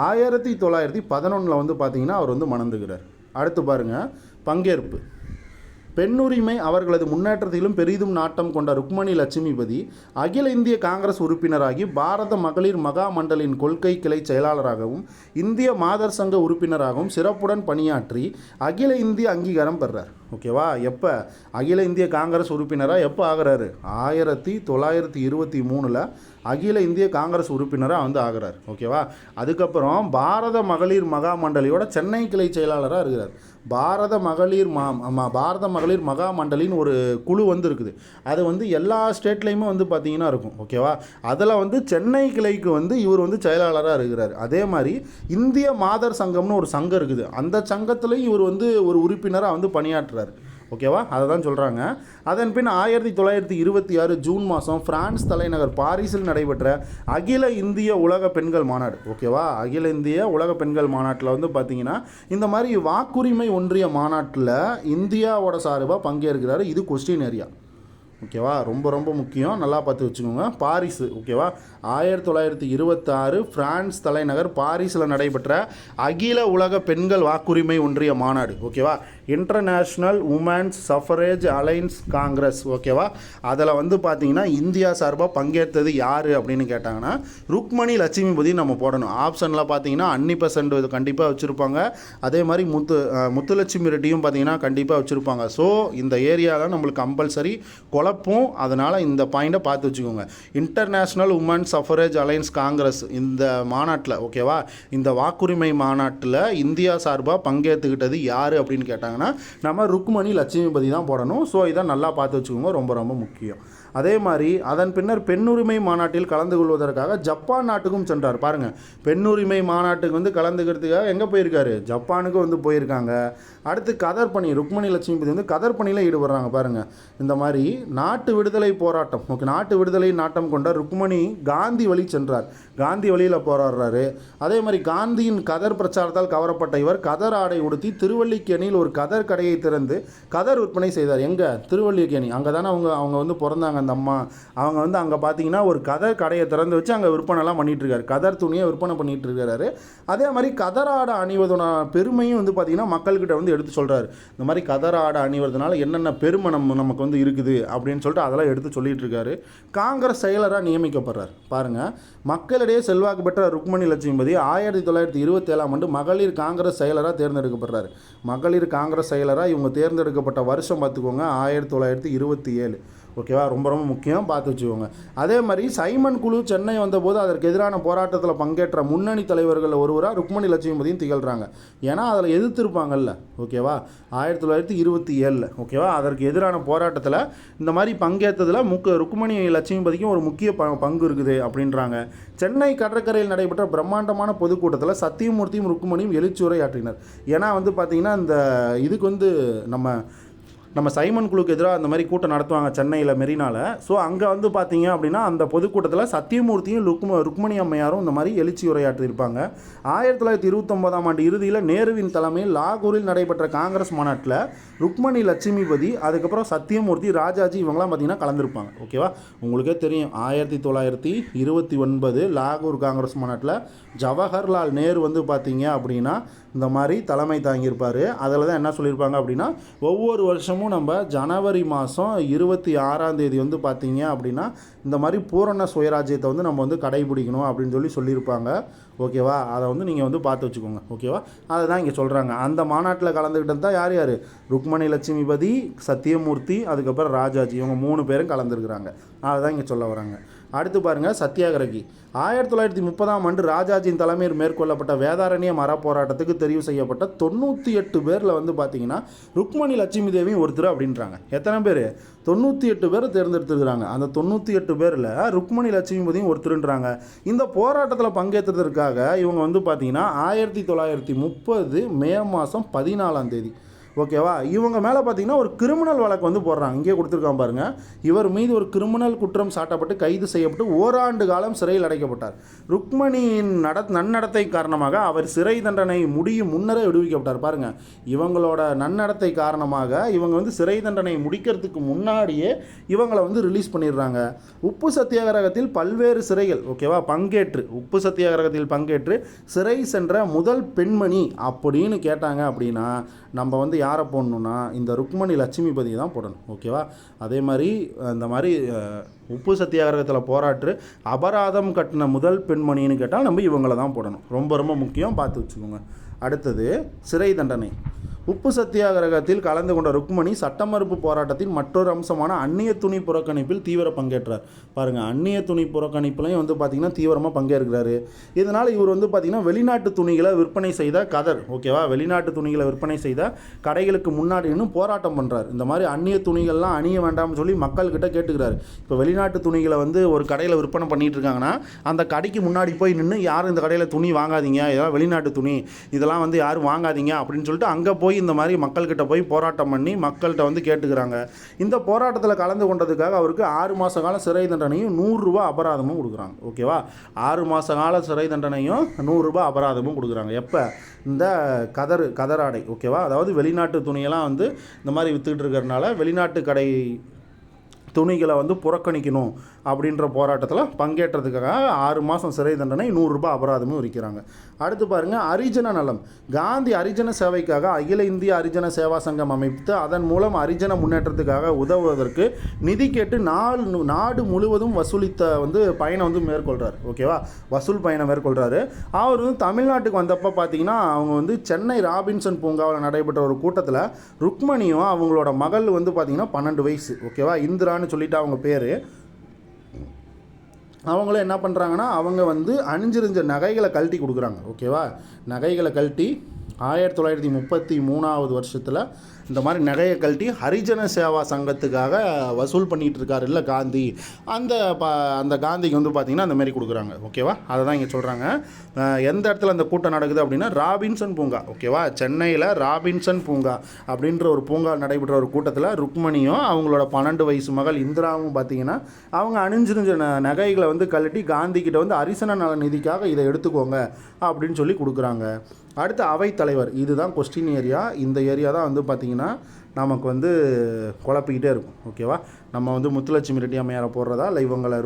1911 வந்து பார்த்தீங்கன்னா அவர் வந்து மணந்துகிறார். அடுத்து பாருங்கள், பங்கேற்பு. பெண்ணுரிமை அவர்களது முன்னேற்றத்திலும் பெரிதும் நாட்டம் கொண்ட ருக்மணி லட்சுமிபதி அகில இந்திய காங்கிரஸ் உறுப்பினராகி பாரத மகளிர் மகா மண்டலின் கொள்கை கிளை செயலாளராகவும் இந்திய மாதர் சங்க உறுப்பினராகவும் சிறப்புடன் பணியாற்றி அகில இந்திய அங்கீகாரம் பெறார். ஓகேவா? எப்போ அகில இந்திய காங்கிரஸ் உறுப்பினராக எப்போ ஆகிறாரு? 1923 அகில இந்திய காங்கிரஸ் உறுப்பினராக வந்து ஆகிறார். ஓகேவா? அதுக்கப்புறம் பாரத மகளிர் மகா மண்டலியோட சென்னை கிளை செயலாளராக இருக்கிறார். பாரத மகளிர் மகா மண்டலின்னு ஒரு குழு வந்து இருக்குது. அது வந்து எல்லா ஸ்டேட்லேயுமே வந்து பார்த்திங்கன்னா இருக்கும். ஓகேவா? அதில் வந்து சென்னை கிளைக்கு வந்து இவர் வந்து செயலாளராக இருக்கிறார். அதே மாதிரி இந்திய மாதர் சங்கம்னு ஒரு சங்கம் இருக்குது. அந்த சங்கத்துலேயும் இவர் வந்து ஒரு உறுப்பினராக வந்து பணியாற்றுறார். ஓகேவா? அதை தான் சொல்கிறாங்க. அதன் பின் 1926 ஜூன் மாதம் பிரான்ஸ் தலைநகர் பாரிஸில் நடைபெற்ற அகில இந்திய உலக பெண்கள் மாநாடு. ஓகேவா? அகில இந்திய உலக பெண்கள் மாநாட்டில் வந்து பார்த்திங்கன்னா இந்த மாதிரி வாக்குரிமை ஒன்றிய மாநாட்டில் இந்தியாவோட சார்பாக பங்கேற்கிறாரு. இது கொஸ்டின் ஏரியா. ஓகேவா? ரொம்ப ரொம்ப முக்கியம், நல்லா பார்த்து வச்சுக்கோங்க. பாரிஸு. ஓகேவா? 1926 பிரான்ஸ் தலைநகர் பாரிஸில் நடைபெற்ற அகில உலக பெண்கள் வாக்குரிமை ஒன்றிய மாநாடு. ஓகேவா? International women's suffrage alliance Congress. ஓகேவா? அதில் வந்து பார்த்திங்கன்னா இந்தியா சார்பாக பங்கேற்றது யார் அப்படின்னு கேட்டாங்கன்னா ருக்மணி லட்சுமிபதி நம்ம போடணும். ஆப்ஷனில் பார்த்தீங்கன்னா அன்னி% இது கண்டிப்பாக வச்சுருப்பாங்க. அதே மாதிரி முத்துலட்சுமி ரெட்டியும் பார்த்திங்கன்னா கண்டிப்பாக வச்சுருப்பாங்க. ஸோ இந்த ஏரியாவில் நம்மளுக்கு கம்பல்சரி குழப்பம். அதனால் இந்த பாயிண்ட்டை பார்த்து வச்சுக்கோங்க. International women's suffrage alliance Congress இந்த மாநாட்டில், ஓகேவா, இந்த வாக்குரிமை மாநாட்டில் இந்தியா சார்பாக பங்கேற்றுக்கிட்டது யார் அப்படின்னு கேட்டாங்கன்னா நம்ம ருக்மணி லட்சுமிபதி தான் போடணும். ஸோ இதை நல்லா பார்த்து வச்சுக்கோங்க, ரொம்ப ரொம்ப முக்கியம். அதே மாதிரி அதன் பின்னர் பெண்ணுரிமை மாநாட்டில் கலந்து கொள்வதற்காக ஜப்பான் நாட்டுக்கும் சென்றார். பாருங்கள், பெண்ணுரிமை மாநாட்டுக்கு வந்து கலந்துக்கிறதுக்காக எங்கே போயிருக்காரு? ஜப்பானுக்கு வந்து போயிருக்காங்க. அடுத்து கதர் பணி. ருக்மணி லட்சுமிபதி வந்து கதர் பணியில் ஈடுபடுறாங்க. பாருங்கள், இந்த மாதிரி நாட்டு விடுதலை போராட்டம், ஓகே, நாட்டு விடுதலை நாட்டம் கொண்ட ருக்மணி காந்தி வழி சென்றார். காந்தி வழியில் போராடுறாரு. அதே மாதிரி காந்தியின் கதர் பிரச்சாரத்தால் கவரப்பட்ட இவர் கதர் ஆடை உடுத்தி திருவல்லிக்கேணியில் ஒரு கதர் கடையை திறந்து கதர் விற்பனை செய்தார். எங்கே? திருவல்லிக்கேணி. அங்கே தானே அவங்க வந்து பிறந்தாங்க அந்த அம்மா. அவங்க வந்து அங்கே பார்த்தீங்கன்னா ஒரு கதர் கடையை திறந்து வச்சு அங்கே விற்பனைலாம் பண்ணிகிட்ருக்காரு. கதர் துணியை விற்பனை பண்ணிகிட்டு இருக்காரு. அதே மாதிரி கதர் ஆடை அணிவதோட பெருமையும் வந்து பார்த்திங்கன்னா மக்கள்கிட்ட வந்து எடுத்து சொல்கிறாரு. இந்த மாதிரி கதர் ஆடை அணிவதனால என்னென்ன பெருமை நமக்கு வந்து இருக்குது அப்படின்னு சொல்லிட்டு அதெல்லாம் எடுத்து சொல்லிகிட்டு இருக்காரு. காங்கிரஸ் செயலராக நியமிக்கப்படுறார். பாருங்கள், மக்களிடையே செல்வாக்கு பெற்ற ருக்மணி லட்சுமிபதி 1927 மகளிர் காங்கிரஸ் செயலராக தேர்ந்தெடுக்கப்படுறாரு. மகளிர் காங்கிரஸ் செயலராக இவங்க தேர்ந்தெடுக்கப்பட்ட வருஷம் பார்த்துக்கோங்க, 1927. ஓகேவா? ரொம்ப ரொம்ப முக்கியம், பார்த்து வச்சுக்கோங்க. அதே மாதிரி சைமன் குழு சென்னை வந்தபோது அதற்கு எதிரான போராட்டத்தில் பங்கேற்ற முன்னணி தலைவர்களில் ஒருவராக ருக்மணி லட்சுமிபதியும் திகழ்கிறாங்க. ஏன்னா அதில் எதிர்த்திருப்பாங்கல்ல. ஓகேவா? 1927. ஓகேவா? அதற்கு எதிரான போராட்டத்தில் இந்த மாதிரி பங்கேற்றதில் ருக்மணி லட்சுமிபதிக்கும் ஒரு முக்கிய பங்கு இருக்குது அப்படின்றாங்க. சென்னை கடற்கரையில் நடைபெற்ற பிரம்மாண்டமான பொதுக்கூட்டத்தில் சத்தியமூர்த்தியும் ருக்மணியும் எழுச்சியுரை ஆற்றினர். ஏன்னா வந்து பார்த்திங்கன்னா இந்த இதுக்கு வந்து நம்ம சைமன் குழுக்கு எதிராக அந்த மாதிரி கூட்டம் நடத்துவாங்க சென்னையில் மெரினாவில். ஸோ அங்கே வந்து பார்த்தீங்க அப்படின்னா அந்த பொதுக்கூட்டத்தில் சத்தியமூர்த்தியும் ருக்மணி அம்மையாரும் இந்த மாதிரி எழுச்சி உரையாற்றியிருப்பாங்க. 1929 இறுதியில் நேருவின் தலைமையில் லாகூரில் நடைபெற்ற காங்கிரஸ் மாநாட்டில் ருக்மணி லட்சுமிபதி, அதுக்கப்புறம் சத்தியமூர்த்தி, ராஜாஜி இவங்களாம் பார்த்திங்கன்னா கலந்துருப்பாங்க. ஓகேவா? உங்களுக்கே தெரியும், 1929 லாகூர் காங்கிரஸ் மாநாட்டில் ஜவஹர்லால் நேரு வந்து பார்த்தீங்க அப்படின்னா இந்த மாதிரி தலைமை தாங்கியிருப்பார். அதில் தான் என்ன சொல்லியிருப்பாங்க அப்படின்னா ஒவ்வொரு வருஷமும் நம்ம ஜனவரி மாதம் 26 வந்து பார்த்தீங்க அப்படின்னா இந்த மாதிரி பூரண சுயராஜ்யத்தை வந்து நம்ம வந்து கடைபிடிக்கணும் அப்படின்னு சொல்லியிருப்பாங்க. ஓகேவா? அதை வந்து நீங்கள் வந்து பார்த்து வச்சுக்கோங்க. ஓகேவா? அதை தான் இங்கே சொல்கிறாங்க. அந்த மாநாட்டில் கலந்துக்கிட்டது தான் யார் யார்? ருக்மணி லட்சுமிபதி, சத்தியமூர்த்தி, அதுக்கப்புறம் ராஜாஜி, இவங்க 3 பேரும் கலந்துருக்குறாங்க. அதை தான் இங்கே சொல்ல வராங்க. அடுத்து பாருங்கள், சத்தியாகிரகி. 1930 ராஜாஜியின் தலைமையில் மேற்கொள்ளப்பட்ட வேதாரண்யம் அறப்போராட்டத்துக்கு தெரிவு செய்யப்பட்ட 98 பேரில் வந்து பார்த்தீங்கன்னா ருக்மணி லட்சுமி தேவியும் ஒருத்தர் அப்படின்றாங்க. எத்தனை பேர்? 98 பேர் தேர்ந்தெடுத்துருக்குறாங்க. அந்த 98 பேரில் ருக்மணி லட்சுமிபதியும் ஒருத்தருன்றாங்க. இந்த போராட்டத்தில் பங்கேற்றதற்காக இவங்க வந்து பார்த்தீங்கன்னா 1930 மே மாதம் 14 ஓகேவா, இவங்க மேலே பார்த்தீங்கன்னா ஒரு கிரிமினல் வழக்கு வந்து போடுறாங்க. இங்கே கொடுத்துருக்கான் பாருங்கள். இவர் மீது ஒரு கிரிமினல் குற்றம் சாட்டப்பட்டு கைது செய்யப்பட்டு ஓராண்டு காலம் சிறையில் அடைக்கப்பட்டார். ருக்மணியின் நன்னடத்தை காரணமாக அவர் சிறை தண்டனை முடியும் முன்னரே விடுவிக்கப்பட்டார். பாருங்கள், இவங்களோட நன்னடத்தை காரணமாக இவங்க வந்து சிறை தண்டனை முடிக்கிறதுக்கு முன்னாடியே இவங்களை வந்து ரிலீஸ் பண்ணிடுறாங்க. உப்பு சத்தியாகிரகத்தில் பல்வேறு சிறைகள் ஓகேவா உப்பு சத்தியாகிரகத்தில் பங்கேற்று சிறை சென்ற முதல் பெண்மணி அப்படின்னு கேட்டாங்க அப்படின்னா நம்ம வந்து யாரை போடணுன்னா இந்த ருக்மணி லட்சுமிபதி தான் போடணும். ஓகேவா? அதே மாதிரி இந்த மாதிரி உப்பு சத்தியாகிரகத்தில் போராட்டு அபராதம் கட்டின முதல் பெண்மணின்னு கேட்டால் நம்ம இவங்களை தான் போடணும். ரொம்ப ரொம்ப முக்கியம், பார்த்து வச்சுக்கோங்க. அடுத்தது சிறை தண்டனை. உப்பு சத்தியாகிரகத்தில் கலந்து கொண்ட ருக்மணி சட்ட மறுப்பு போராட்டத்தின் மற்றொரு அம்சமான அந்நிய துணி புறக்கணிப்பில் தீவிர பங்கேற்றார். பாருங்கள், அந்நிய துணி புறக்கணிப்புலையும் வந்து பார்த்திங்கன்னா தீவிரமாக பங்கேற்கிறாரு. இதனால் இவர் வந்து பார்த்திங்கன்னா வெளிநாட்டு துணிகளை விற்பனை செய்த கதர், ஓகேவா, வெளிநாட்டு துணிகளை விற்பனை செய்த கடைகளுக்கு முன்னாடி இன்னும் போராட்டம் பண்ணுறாரு. இந்த மாதிரி அந்நிய துணிகள்லாம் அணிய வேண்டாம்னு சொல்லி மக்கள்கிட்ட கேட்டுக்கிறாரு. இப்போ வெளிநாட்டு துணிகளை வந்து ஒரு கடையில் விற்பனை பண்ணிகிட்டு இருக்காங்கன்னா அந்த கடைக்கு முன்னாடி போய் நின்று யாரும் இந்த கடையில் துணி வாங்காதீங்க, இதெல்லாம் வெளிநாட்டு துணி, இதெல்லாம் வந்து யாரும் வாங்காதீங்க அப்படின்னு சொல்லிட்டு அங்கே போய் இந்த மாதிரி மக்கள்கிட்ட போய் போராட்டம் பண்ணி மக்கள்கிட்ட வந்து கேட்டுக்கிறாங்க. இந்த போராட்டத்தில் கலந்து கொண்டதுக்காக அவருக்கு 6 மாத கால சிறை தண்டனையும் 100 ரூபா அபராதமும் கொடுக்குறாங்க. ஓகேவா? 6 மாத கால சிறை தண்டனையும் 100 ரூபா அபராதமும் கொடுக்குறாங்க. எப்போ? இந்த கதராடை, ஓகேவா, அதாவது வெளிநாட்டு துணியெல்லாம் வந்து இந்த மாதிரி விற்றுக்கிட்டு இருக்கிறதுனால வெளிநாட்டு கடை துணிகளை வந்து புறக்கணிக்கணும் அப்படின்ற போராட்டத்தில் பங்கேற்றதுக்காக 6 மாதம் சிறை தண்டனை 100 ரூபாய் அபராதமும் விதிக்கிறாங்க. அடுத்து பாருங்கள், அரிஜன நலம். காந்தி அரிஜன சேவைக்காக அகில இந்திய அரிஜன சேவா சங்கம் அமைத்து அதன் மூலம் அரிஜன முன்னேற்றத்துக்காக உதவுவதற்கு நிதி கேட்டு நாடு முழுவதும் வசூலித்த வந்து பயணம் வந்து மேற்கொள்கிறார். ஓகேவா? வசூல் பயணம் மேற்கொள்கிறாரு. அவர் வந்து தமிழ்நாட்டுக்கு வந்தப்போ பார்த்தீங்கன்னா அவங்க வந்து சென்னை ராபின்சன் பூங்காவில் நடைபெற்ற ஒரு கூட்டத்தில் ருக்மணியும் அவங்களோட மகள் வந்து பார்த்திங்கன்னா 12 வயசு, ஓகேவா, இந்திரான்னு சொல்லிட்டு அவங்க பேர். அவங்களும் என்ன பண்ணுறாங்கன்னா அவங்க வந்து அணிஞ்சிருந்த நகைகளை கழட்டி கொடுக்குறாங்க. ஓகேவா? நகைகளை கழட்டி 1933 வருஷத்தில் இந்த மாதிரி நகையை கழட்டி ஹரிஜன சேவா சங்கத்துக்காக வசூல் பண்ணிகிட்டு இருக்காரு இல்லை காந்தி, அந்த காந்திக்கு வந்து பார்த்திங்கன்னா அந்த மாதிரி கொடுக்குறாங்க. ஓகேவா? அதை தான் இங்கே சொல்கிறாங்க. எந்த இடத்துல அந்த கூட்டம் நடக்குது அப்படின்னா ராபின்சன் பூங்கா, ஓகேவா, சென்னையில் ராபின்சன் பூங்கா அப்படின்ற ஒரு பூங்கா நடைபெற்ற ஒரு கூட்டத்தில் ருக்மணியும் அவங்களோட 12 வயசு மகள் இந்திராவும் பார்த்திங்கன்னா அவங்க அணிஞ்சிருந்த நகைகளை வந்து கழட்டி காந்திக்கிட்ட வந்து அரிசன நல நிதிக்காக இதை எடுத்துக்கோங்க அப்படின்னு சொல்லி கொடுக்குறாங்க. அடுத்து அவைத்தலைவர். இதுதான் கொஸ்டின் ஏரியா. இந்த ஏரியா தான் வந்து பார்த்திங்கன்னா நமக்கு வந்து குழப்பிக்கிட்டே இருக்கும். ஓகேவா? நம்ம வந்து முத்துலட்சுமி ரெட்டி அம்மையாரை போடுறதா இல்லை இவங்களை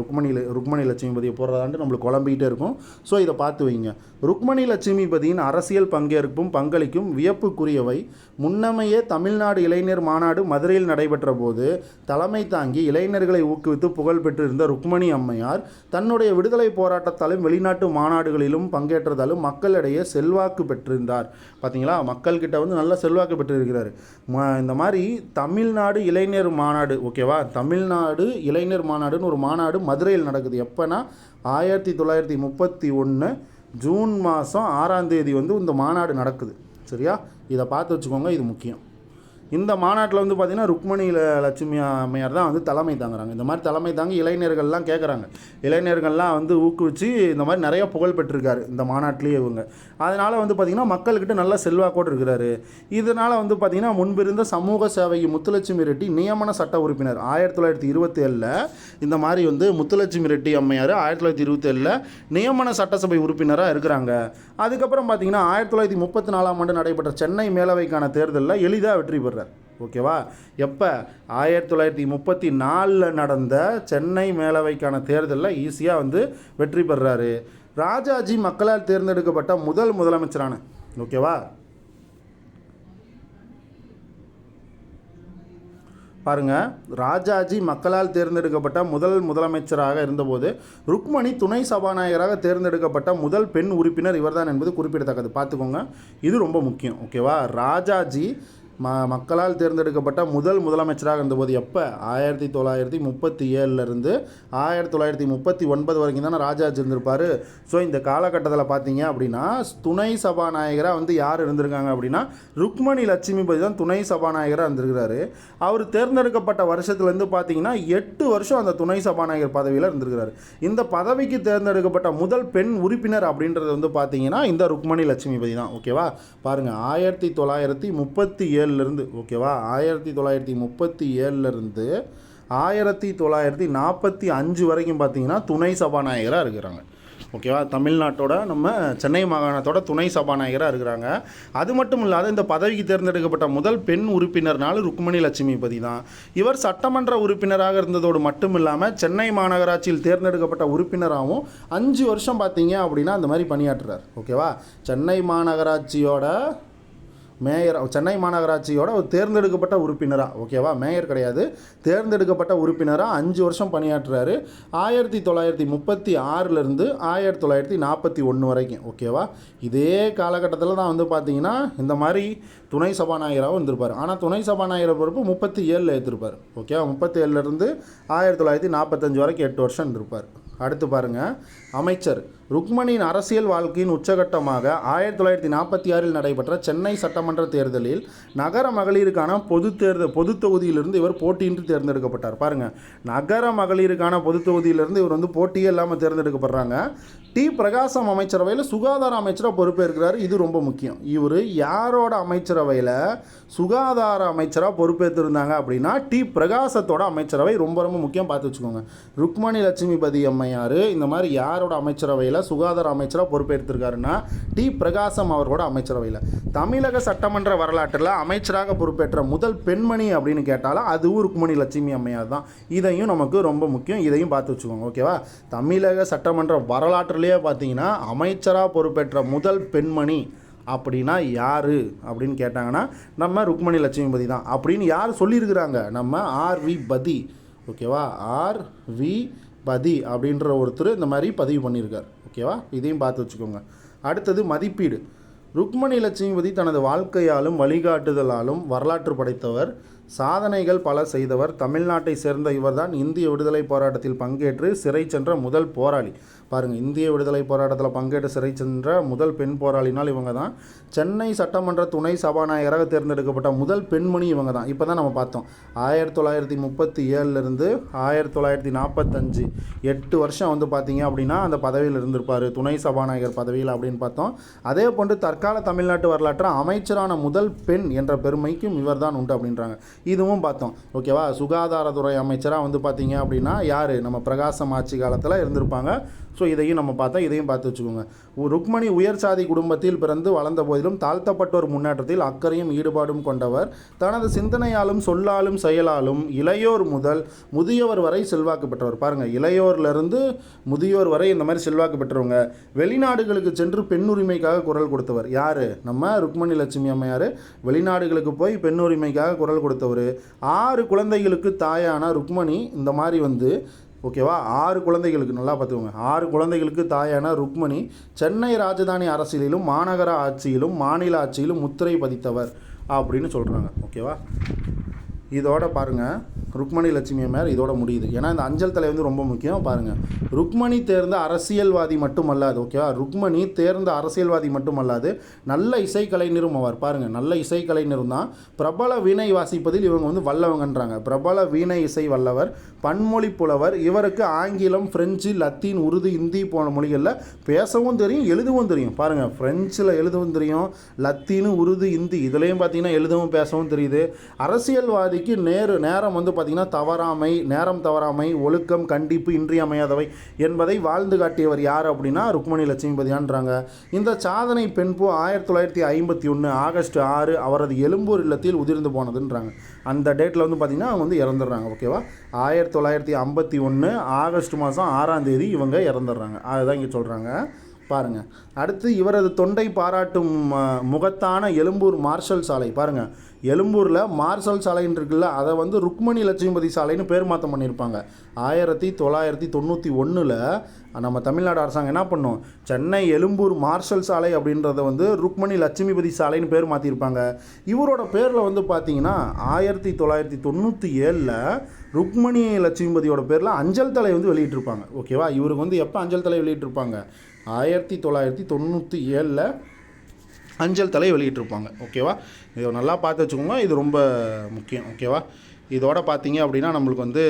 ருக்மணி லட்சுமிபதியை போடுறதான்ட்டு நம்மளுக்கு குழம்பிக்கிட்டே இருக்கும். ஸோ இதை பார்த்து வைங்க. ருக்மணி லட்சுமிபதியின் அரசியல் பங்கேற்பும் பங்களிக்கும் வியப்புக்குரியவை. முன்னமையே தமிழ்நாடு இளைஞர் மாநாடு மதுரையில் நடைபெற்ற போது தலைமை தாங்கி இளைஞர்களை ஊக்குவித்து புகழ் பெற்றிருந்த ருக்மணி அம்மையார் தன்னுடைய விடுதலை போராட்டத்தாலும் வெளிநாட்டு மாநாடுகளிலும் பங்கேற்றதாலும் மக்களிடையே செல்வாக்கு பெற்றிருந்தார். பார்த்தீங்களா? மக்கள்கிட்ட வந்து நல்ல செல்வாக்கு பெற்றிருக்கிறார். இந்த மாதிரி தமிழ்நாடு இளைஞர் மாநாடு, ஓகேவா, தமிழ்நாடு இளைஞர் மாநாடுன்னு ஒரு மாநாடு மதுரையில் நடக்குது. எப்போனா 1931 ஜூன் மாதம் 6ஆம் தேதி வந்து இந்த மாநாடு நடக்குது. சரியா? இதை பார்த்து வச்சுக்கோங்க, இது முக்கியம். இந்த மாநாட்டில் வந்து பார்த்திங்கன்னா ருக்மணி லட்சுமி அம்மையார் தான் வந்து தலைமை தாங்குறாங்க. இந்த மாதிரி தலைமை தாங்கி இளைஞர்கள்லாம் கேட்குறாங்க. இளைஞர்கள்லாம் வந்து ஊக்குவிச்சு இந்த மாதிரி நிறைய புகழ் பெற்றிருக்காரு இந்த மாநாட்டிலேயே இவங்க. அதனால் வந்து பார்த்திங்கன்னா மக்கள்கிட்ட நல்ல செல்வாக்கோடு இருக்கிறாரு. இதனால் வந்து பார்த்திங்கன்னா முன்பிருந்த சமூக சேவைக்கு முத்துலட்சுமி ரெட்டி நியமன சட்ட உறுப்பினர் 1927 இந்த மாதிரி வந்து முத்துலட்சுமி ரெட்டி அம்மையார் 1927 நியமன சட்டசபை உறுப்பினராக இருக்கிறாங்க. அதுக்கப்புறம் பார்த்திங்கன்னா 1934 ஆண்டு நடைபெற்ற சென்னை மேலவைக்கான தேர்தலில் எளிதாக வெற்றி பெறார். ஓகேவா? எப்போ? 1934 நடந்த சென்னை மேலவைக்கான தேர்தலில் ஈஸியாக வந்து வெற்றி பெறாரு. ராஜாஜி மக்களால் தேர்ந்தெடுக்கப்பட்ட முதல் முதலமைச்சரான, ஓகேவா, பாருங்கள், ராஜாஜி மக்களால் தேர்ந்தெடுக்கப்பட்ட முதல் முதலமைச்சராக இருந்தபோது ருக்மணி துணை சபாநாயகராக தேர்ந்தெடுக்கப்பட்ட முதல் பெண் உறுப்பினர் இவர்தான் என்பது குறிப்பிடத்தக்கது. பார்த்துக்கோங்க, இது ரொம்ப முக்கியம். ஓகேவா? ராஜாஜி மக்களால் தேர்ந்தெடுக்கப்பட்ட முதல் முதலமைச்சராக இருந்தபோது எப்போ? 1937 1939 வரைக்கும் தானே ராஜாஜி இருந்திருப்பார். ஸோ இந்த காலகட்டத்தில் பார்த்தீங்க அப்படின்னா துணை சபாநாயகராக வந்து யார் இருந்திருக்காங்க அப்படின்னா ருக்மணி லட்சுமிபதி தான் துணை சபாநாயகராக இருந்திருக்கிறாரு. அவர் தேர்ந்தெடுக்கப்பட்ட வருஷத்துலேருந்து பார்த்தீங்கன்னா 8 வருஷம் அந்த துணை சபாநாயகர் பதவியில் இருந்திருக்கிறாரு. இந்த பதவிக்கு தேர்ந்தெடுக்கப்பட்ட முதல் பெண் உறுப்பினர் அப்படின்றது வந்து பார்த்தீங்கன்னா இந்த ருக்மணி லட்சுமிபதி தான். ஓகேவா? பாருங்கள், 1937 ஓகேவா, 1937 1945 வரைக்கும் பார்த்தீங்கன்னா துணை சபாநாயகராக இருக்கிறாங்க. ஓகேவா? தமிழ்நாட்டோட நம்ம சென்னை மாகாணத்தோட துணை சபாநாயகராக இருக்கிறாங்க. அது மட்டும் இல்லாத இந்த பதவிக்கு தேர்ந்தெடுக்கப்பட்ட முதல் பெண் உறுப்பினர்னாலும் ருக்மணி லட்சுமிபதி தான். இவர் சட்டமன்ற உறுப்பினராக இருந்ததோடு மட்டும் இல்லாமல் சென்னை மாநகராட்சியில் தேர்ந்தெடுக்கப்பட்ட உறுப்பினராகவும் 5 வருஷம் பார்த்தீங்க அப்படின்னா அந்த மாதிரி பணியாற்றுறார். ஓகேவா? சென்னை மாநகராட்சியோட மேயர், சென்னை மாநகராட்சியோட ஒரு தேர்ந்தெடுக்கப்பட்ட உறுப்பினராக, ஓகேவா, மேயர் கிடையாது, தேர்ந்தெடுக்கப்பட்ட உறுப்பினராக 5 வருஷம் பணியாற்றுறாரு. 1936லேருந்து 1941 வரைக்கும், ஓகேவா. இதே காலகட்டத்தில் தான் வந்து பார்த்திங்கன்னா இந்த மாதிரி துணை சபாநாயகராகவும் இருந்திருப்பார். ஆனால் துணை சபாநாயகர் பொறுப்பு 37 ஏற்றிருப்பார், ஓகேவா. 37லேருந்து 1945 வரைக்கும் 8 வருஷம் இருந்திருப்பார். அடுத்து பாருங்கள், அமைச்சர். ருக்மணியின் அரசியல் வாழ்க்கையின் உச்சகட்டமாக 1946 நடைபெற்ற சென்னை சட்டமன்ற தேர்தலில் நகர மகளிருக்கான பொது தொகுதியிலிருந்து இவர் போட்டியின்றி தேர்ந்தெடுக்கப்பட்டார். பாருங்கள், நகர மகளிருக்கான பொது தொகுதியிலிருந்து இவர் வந்து போட்டியே இல்லாமல் தேர்ந்தெடுக்கப்படுறாங்க. டி. பிரகாசம் அமைச்சரவையில் சுகாதார அமைச்சராக பொறுப்பேற்கிறார். இது ரொம்ப முக்கியம். இவர் யாரோட அமைச்சரவையில் சுகாதார அமைச்சராக பொறுப்பேற்றிருந்தாங்க அப்படின்னா டி. பிரகாசத்தோட அமைச்சரவை. ரொம்ப ரொம்ப முக்கியம், பார்த்து வச்சுக்கோங்க. ருக்மணி லட்சுமிபதி அம்மையார் இந்த மாதிரி யாரோட அமைச்சரவையில் சுகாதார அமைச்சராக பொறுப்பேற்றிருக்காருன்னா டி. பிரகாசம் அவரோட அமைச்சரவையில். தமிழக சட்டமன்ற வரலாற்றில் அமைச்சராக பொறுப்பேற்ற முதல் பெண்மணி அப்படின்னு கேட்டாலும் அதுவும் ருக்மணி லட்சுமி அம்மையார் தான். இதையும் நமக்கு ரொம்ப முக்கியம், இதையும் பார்த்து வச்சுக்கோங்க, ஓகேவா. தமிழக சட்டமன்ற வரலாற்றிலேயே பார்த்தீங்கன்னா அமைச்சராக பொறுப்பேற்ற முதல் பெண்மணி அப்படின்னா யார் அப்படின்னு கேட்டாங்கன்னா நம்ம ருக்மணி லட்சுமிபதி தான் அப்படின்னு யார் சொல்லியிருக்கிறாங்க? நம்ம ஆர்.வி. பதி, ஓகேவா. ஆர்.வி. பதி அப்படின்ற ஒருத்தர் இந்த மாதிரி பதிவு பண்ணியிருக்கார், ஓகேவா. இதையும் பார்த்து வச்சுக்கோங்க. அடுத்தது மதிப்பீடு. ருக்மணி லட்சுமிபதி தனது வாழ்க்கையாலும் வழிகாட்டுதலாலும் வரலாற்று படைத்தவர். சாதனைகள் பல செய்தவர். தமிழ்நாட்டை சேர்ந்த இவர்தான் இந்திய விடுதலை போராட்டத்தில் பங்கேற்று சிறை சென்ற முதல் போராளி. பாருங்கள், இந்திய விடுதலை போராட்டத்தில் பங்கேற்று சிறை சென்ற முதல் பெண் போராளினால் இவங்க தான். சென்னை சட்டமன்ற துணை சபாநாயகராக தேர்ந்தெடுக்கப்பட்ட முதல் பெண்மணி இவங்க தான். இப்போ தான் நம்ம பார்த்தோம். 1937லேருந்து 1945 8 வருஷம் வந்து பார்த்தீங்க அப்படின்னா அந்த பதவியில் இருந்திருப்பார், துணை சபாநாயகர் பதவியில் அப்படின்னு பார்த்தோம். அதே போன்று தற்கால தமிழ்நாட்டு வரலாற்றில் அமைச்சரான முதல் பெண் என்ற பெருமைக்கும் இவர் தான் உண்டு அப்படின்றாங்க. இதுவும் பார்த்தோம், ஓகேவா. சுகாதாரத்துறை அமைச்சராக வந்து பார்த்தீங்க அப்படின்னா யார்? நம்ம பிரகாசம் ஆட்சி காலத்தில் இருந்திருப்பாங்க. ஸோ இதையும் நம்ம பார்த்தா, இதையும் பார்த்து வச்சுக்கோங்க. ருக்மணி உயர் சாதி குடும்பத்தில் பிறந்து வளர்ந்த போதிலும் தாழ்த்தப்பட்டோர் முன்னேற்றத்தில் அக்கறையும் ஈடுபாடும் கொண்டவர். தனது சிந்தனையாலும் சொல்லாலும் செயலாலும் இளையோர் முதல் முதியோர் வரை செல்வாக்கு பெற்றவர். பாருங்கள், இளையோர்லேருந்து முதியோர் வரை இந்த மாதிரி செல்வாக்கு பெற்றவங்க. வெளிநாடுகளுக்கு சென்று பெண்ணுரிமைக்காக குரல் கொடுத்தவர் யார்? நம்ம ருக்மணி லட்சுமி அம்மையார். வெளிநாடுகளுக்கு போய் பெண்ணுரிமைக்காக குரல் கொடுத்தவர். 6 குழந்தைகளுக்கு தாயான ருக்மணி இந்த மாதிரி வந்து, ஓகேவா, 6 குழந்தைகளுக்கு, நல்லா பார்த்துக்கோங்க, 6 குழந்தைகளுக்கு தாயான ருக்மணி சென்னை ராஜதானி அரசியலிலும் மாநகர ஆட்சியிலும் மாநில ஆட்சியிலும் முத்திரை பதித்தவர் அப்படின்னு சொல்கிறாங்க, ஓகேவா. இதோட பாருங்கள், ருக்மணி லட்சுமி அம்மையார் இதோட முடியுது. ஏன்னா இந்த அஞ்சல் தலை வந்து ரொம்ப முக்கியம். பாருங்கள், ருக்மணி தேர்ந்த அரசியல்வாதி மட்டுமல்லாது, ஓகேவா, ருக்மணி தேர்ந்த அரசியல்வாதி மட்டுமல்லாது நல்ல இசைக்கலைஞரும் ஆவார். பாருங்கள், நல்ல இசைக்கலைஞரும் தான். பிரபல வீணை வாசிப்பதில் இவங்க வந்து வல்லவங்கன்றாங்க. பிரபல வீணை இசை வல்லவர், பன்மொழி புலவர். இவருக்கு ஆங்கிலம், பிரெஞ்சு, லத்தீன், உருது, இந்தி போன மொழிகளில் பேசவும் தெரியும், எழுதவும் தெரியும். பாருங்கள், ஃப்ரெஞ்சில் எழுதவும் தெரியும், லத்தீனு, உருது, இந்தி இதுலேயும் பார்த்தீங்கன்னா எழுதவும் பேசவும் தெரியுது. அரசியல்வாதிக்கு நேரம் வந்து பார்த்தீங்கன்னா தவறாமை, நேரம் தவறாமை, ஒழுக்கம், கண்டிப்பு இன்றியமையாதவை என்பதை வாழ்ந்து காட்டியவர் யார் அப்படின்னா ருக்மணி லட்சுமிபதியான்றாங்க. இந்த சாதனை பெண்பு 1951 ஆகஸ்ட் 6 அவரது எழும்பூர் இல்லத்தில் உதிர்ந்து போனதுன்றாங்க. அந்த டேட்டில் வந்து பார்த்திங்கன்னா அவங்க வந்து இறந்துடுறாங்க, ஓகேவா. 1951 ஆகஸ்ட் மாதம் 6ஆம் தேதி இவங்க இறந்துடுறாங்க. அதுதான் இங்கே சொல்கிறாங்க. பாருங்கள், அடுத்து இவரது தொண்டை பாராட்டும் முகத்தான எழும்பூர் மார்ஷல் சாலை. பாருங்கள், எழும்பூரில் மார்ஷல் சாலைன்னு இருக்குல்ல, அதை வந்து ருக்மணி லட்சுமிபதி சாலைன்னு பேர் மாற்றம் பண்ணியிருப்பாங்க. 1991 நம்ம தமிழ்நாடு அரசாங்கம் என்ன பண்ணும், சென்னை எழும்பூர் மார்ஷல் சாலை அப்படின்றத வந்து ருக்மணி லட்சுமிபதி சாலைன்னு பேர் மாற்றிருப்பாங்க. இவரோட பேரில் வந்து பார்த்தீங்கன்னா 1997 ருக்மணி லட்சுமிபதியோட பேரில் அஞ்சல் தலை வந்து வெளியிட்டிருப்பாங்க, ஓகேவா. இவருக்கு வந்து எப்போ அஞ்சல் தலை வெளியிட்டிருப்பாங்க? 1997 அஞ்சல் தலை வெளியிட்டிருப்பாங்க, ஓகேவா. இதை நல்லா பார்த்து வச்சுக்கோங்க, இது ரொம்ப முக்கியம், ஓகேவா. இதோட பார்த்தீங்க அப்படின்னா நம்மளுக்கு வந்து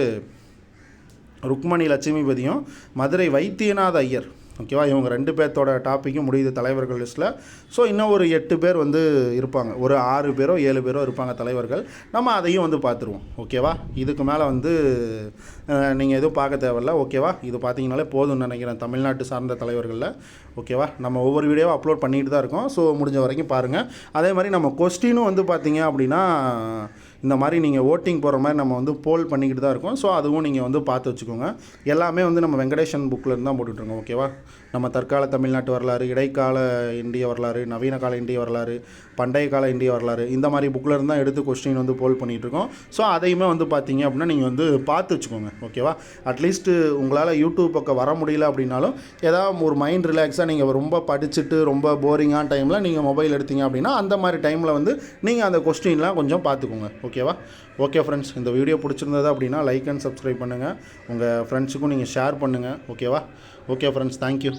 ருக்மணி லட்சுமிபதியும் மதுரை வைத்தியநாத ஐயர், ஓகேவா, இவங்க 2 பேர்த்தோட டாப்பிக்கும் முடியுது தலைவர்கள் லிஸ்ட்டில். ஸோ இன்னும் ஒரு 8 பேர் வந்து இருப்பாங்க, ஒரு 6 பேரோ 7 பேரோ இருப்பாங்க தலைவர்கள். நம்ம அதையும் வந்து பார்த்துருவோம், ஓகேவா. இதுக்கு மேலே வந்து நீங்கள் எதுவும் பார்க்க தேவையில்ல, ஓகேவா. இது பார்த்தீங்கனாலே போதும்னு நினைக்கிறேன் தமிழ்நாட்டு சார்ந்த தலைவர்களில், ஓகேவா. நம்ம ஒவ்வொரு வீடியோவும் அப்லோட் பண்ணிட்டு தான் இருக்கோம். ஸோ முடிஞ்ச வரைக்கும் பாருங்கள். அதே மாதிரி நம்ம கொஸ்டினும் வந்து பார்த்தீங்க அப்படின்னா இந்த மாதிரி நீங்கள் ஓட்டிங் போகிற மாதிரி நம்ம வந்து போல் பண்ணிக்கிட்டு தான் இருக்கோம். ஸோ அதுவும் நீங்கள் வந்து பார்த்து வச்சுக்கோங்க. எல்லாமே வந்து நம்ம வெங்கடேஷன் புக்கில் இருந்து தான் போட்டுட்ருக்கோம், ஓகேவா. நம்ம தற்கால தமிழ்நாட்டு வரலாறு, இடைக்கால இந்திய வரலாறு, நவீன கால இந்திய வரலாறு, பண்டைய கால இந்திய வரலாறு, இந்த மாதிரி புக்கில் இருந்து தான் எடுத்து கொஸ்டின் வந்து போல் பண்ணிகிட்ருக்கோம். ஸோ அதையுமே வந்து பார்த்தீங்க அப்படின்னா நீங்கள் வந்து பார்த்து வச்சுக்கோங்க. ஓகேவா? அட்லீஸ்ட்டு உங்களால் யூடியூப் பக்கம் வர முடியல அப்படின்னாலும் ஏதாவது ஒரு மைண்ட் ரிலாக்ஸாக நீங்கள் ரொம்ப படிச்சுட்டு ரொம்ப போரிங்கான டைமில் நீங்கள் மொபைல் எடுத்தீங்க அப்படின்னா அந்த மாதிரி டைமில் வந்து நீங்கள் அந்த கொஸ்டின்லாம் கொஞ்சம் பார்த்துக்கோங்க. ஓகேவா? ஓகே ஃப்ரெண்ட்ஸ், இந்த வீடியோ பிடிச்சிருந்தது அப்படின்னா லைக் அண்ட் சப்ஸ்கிரைப் பண்ணுங்கள். உங்கள் ஃப்ரெண்ட்ஸுக்கும் நீங்கள் ஷேர் பண்ணுங்கள். ஓகேவா? Okay friends, thank you.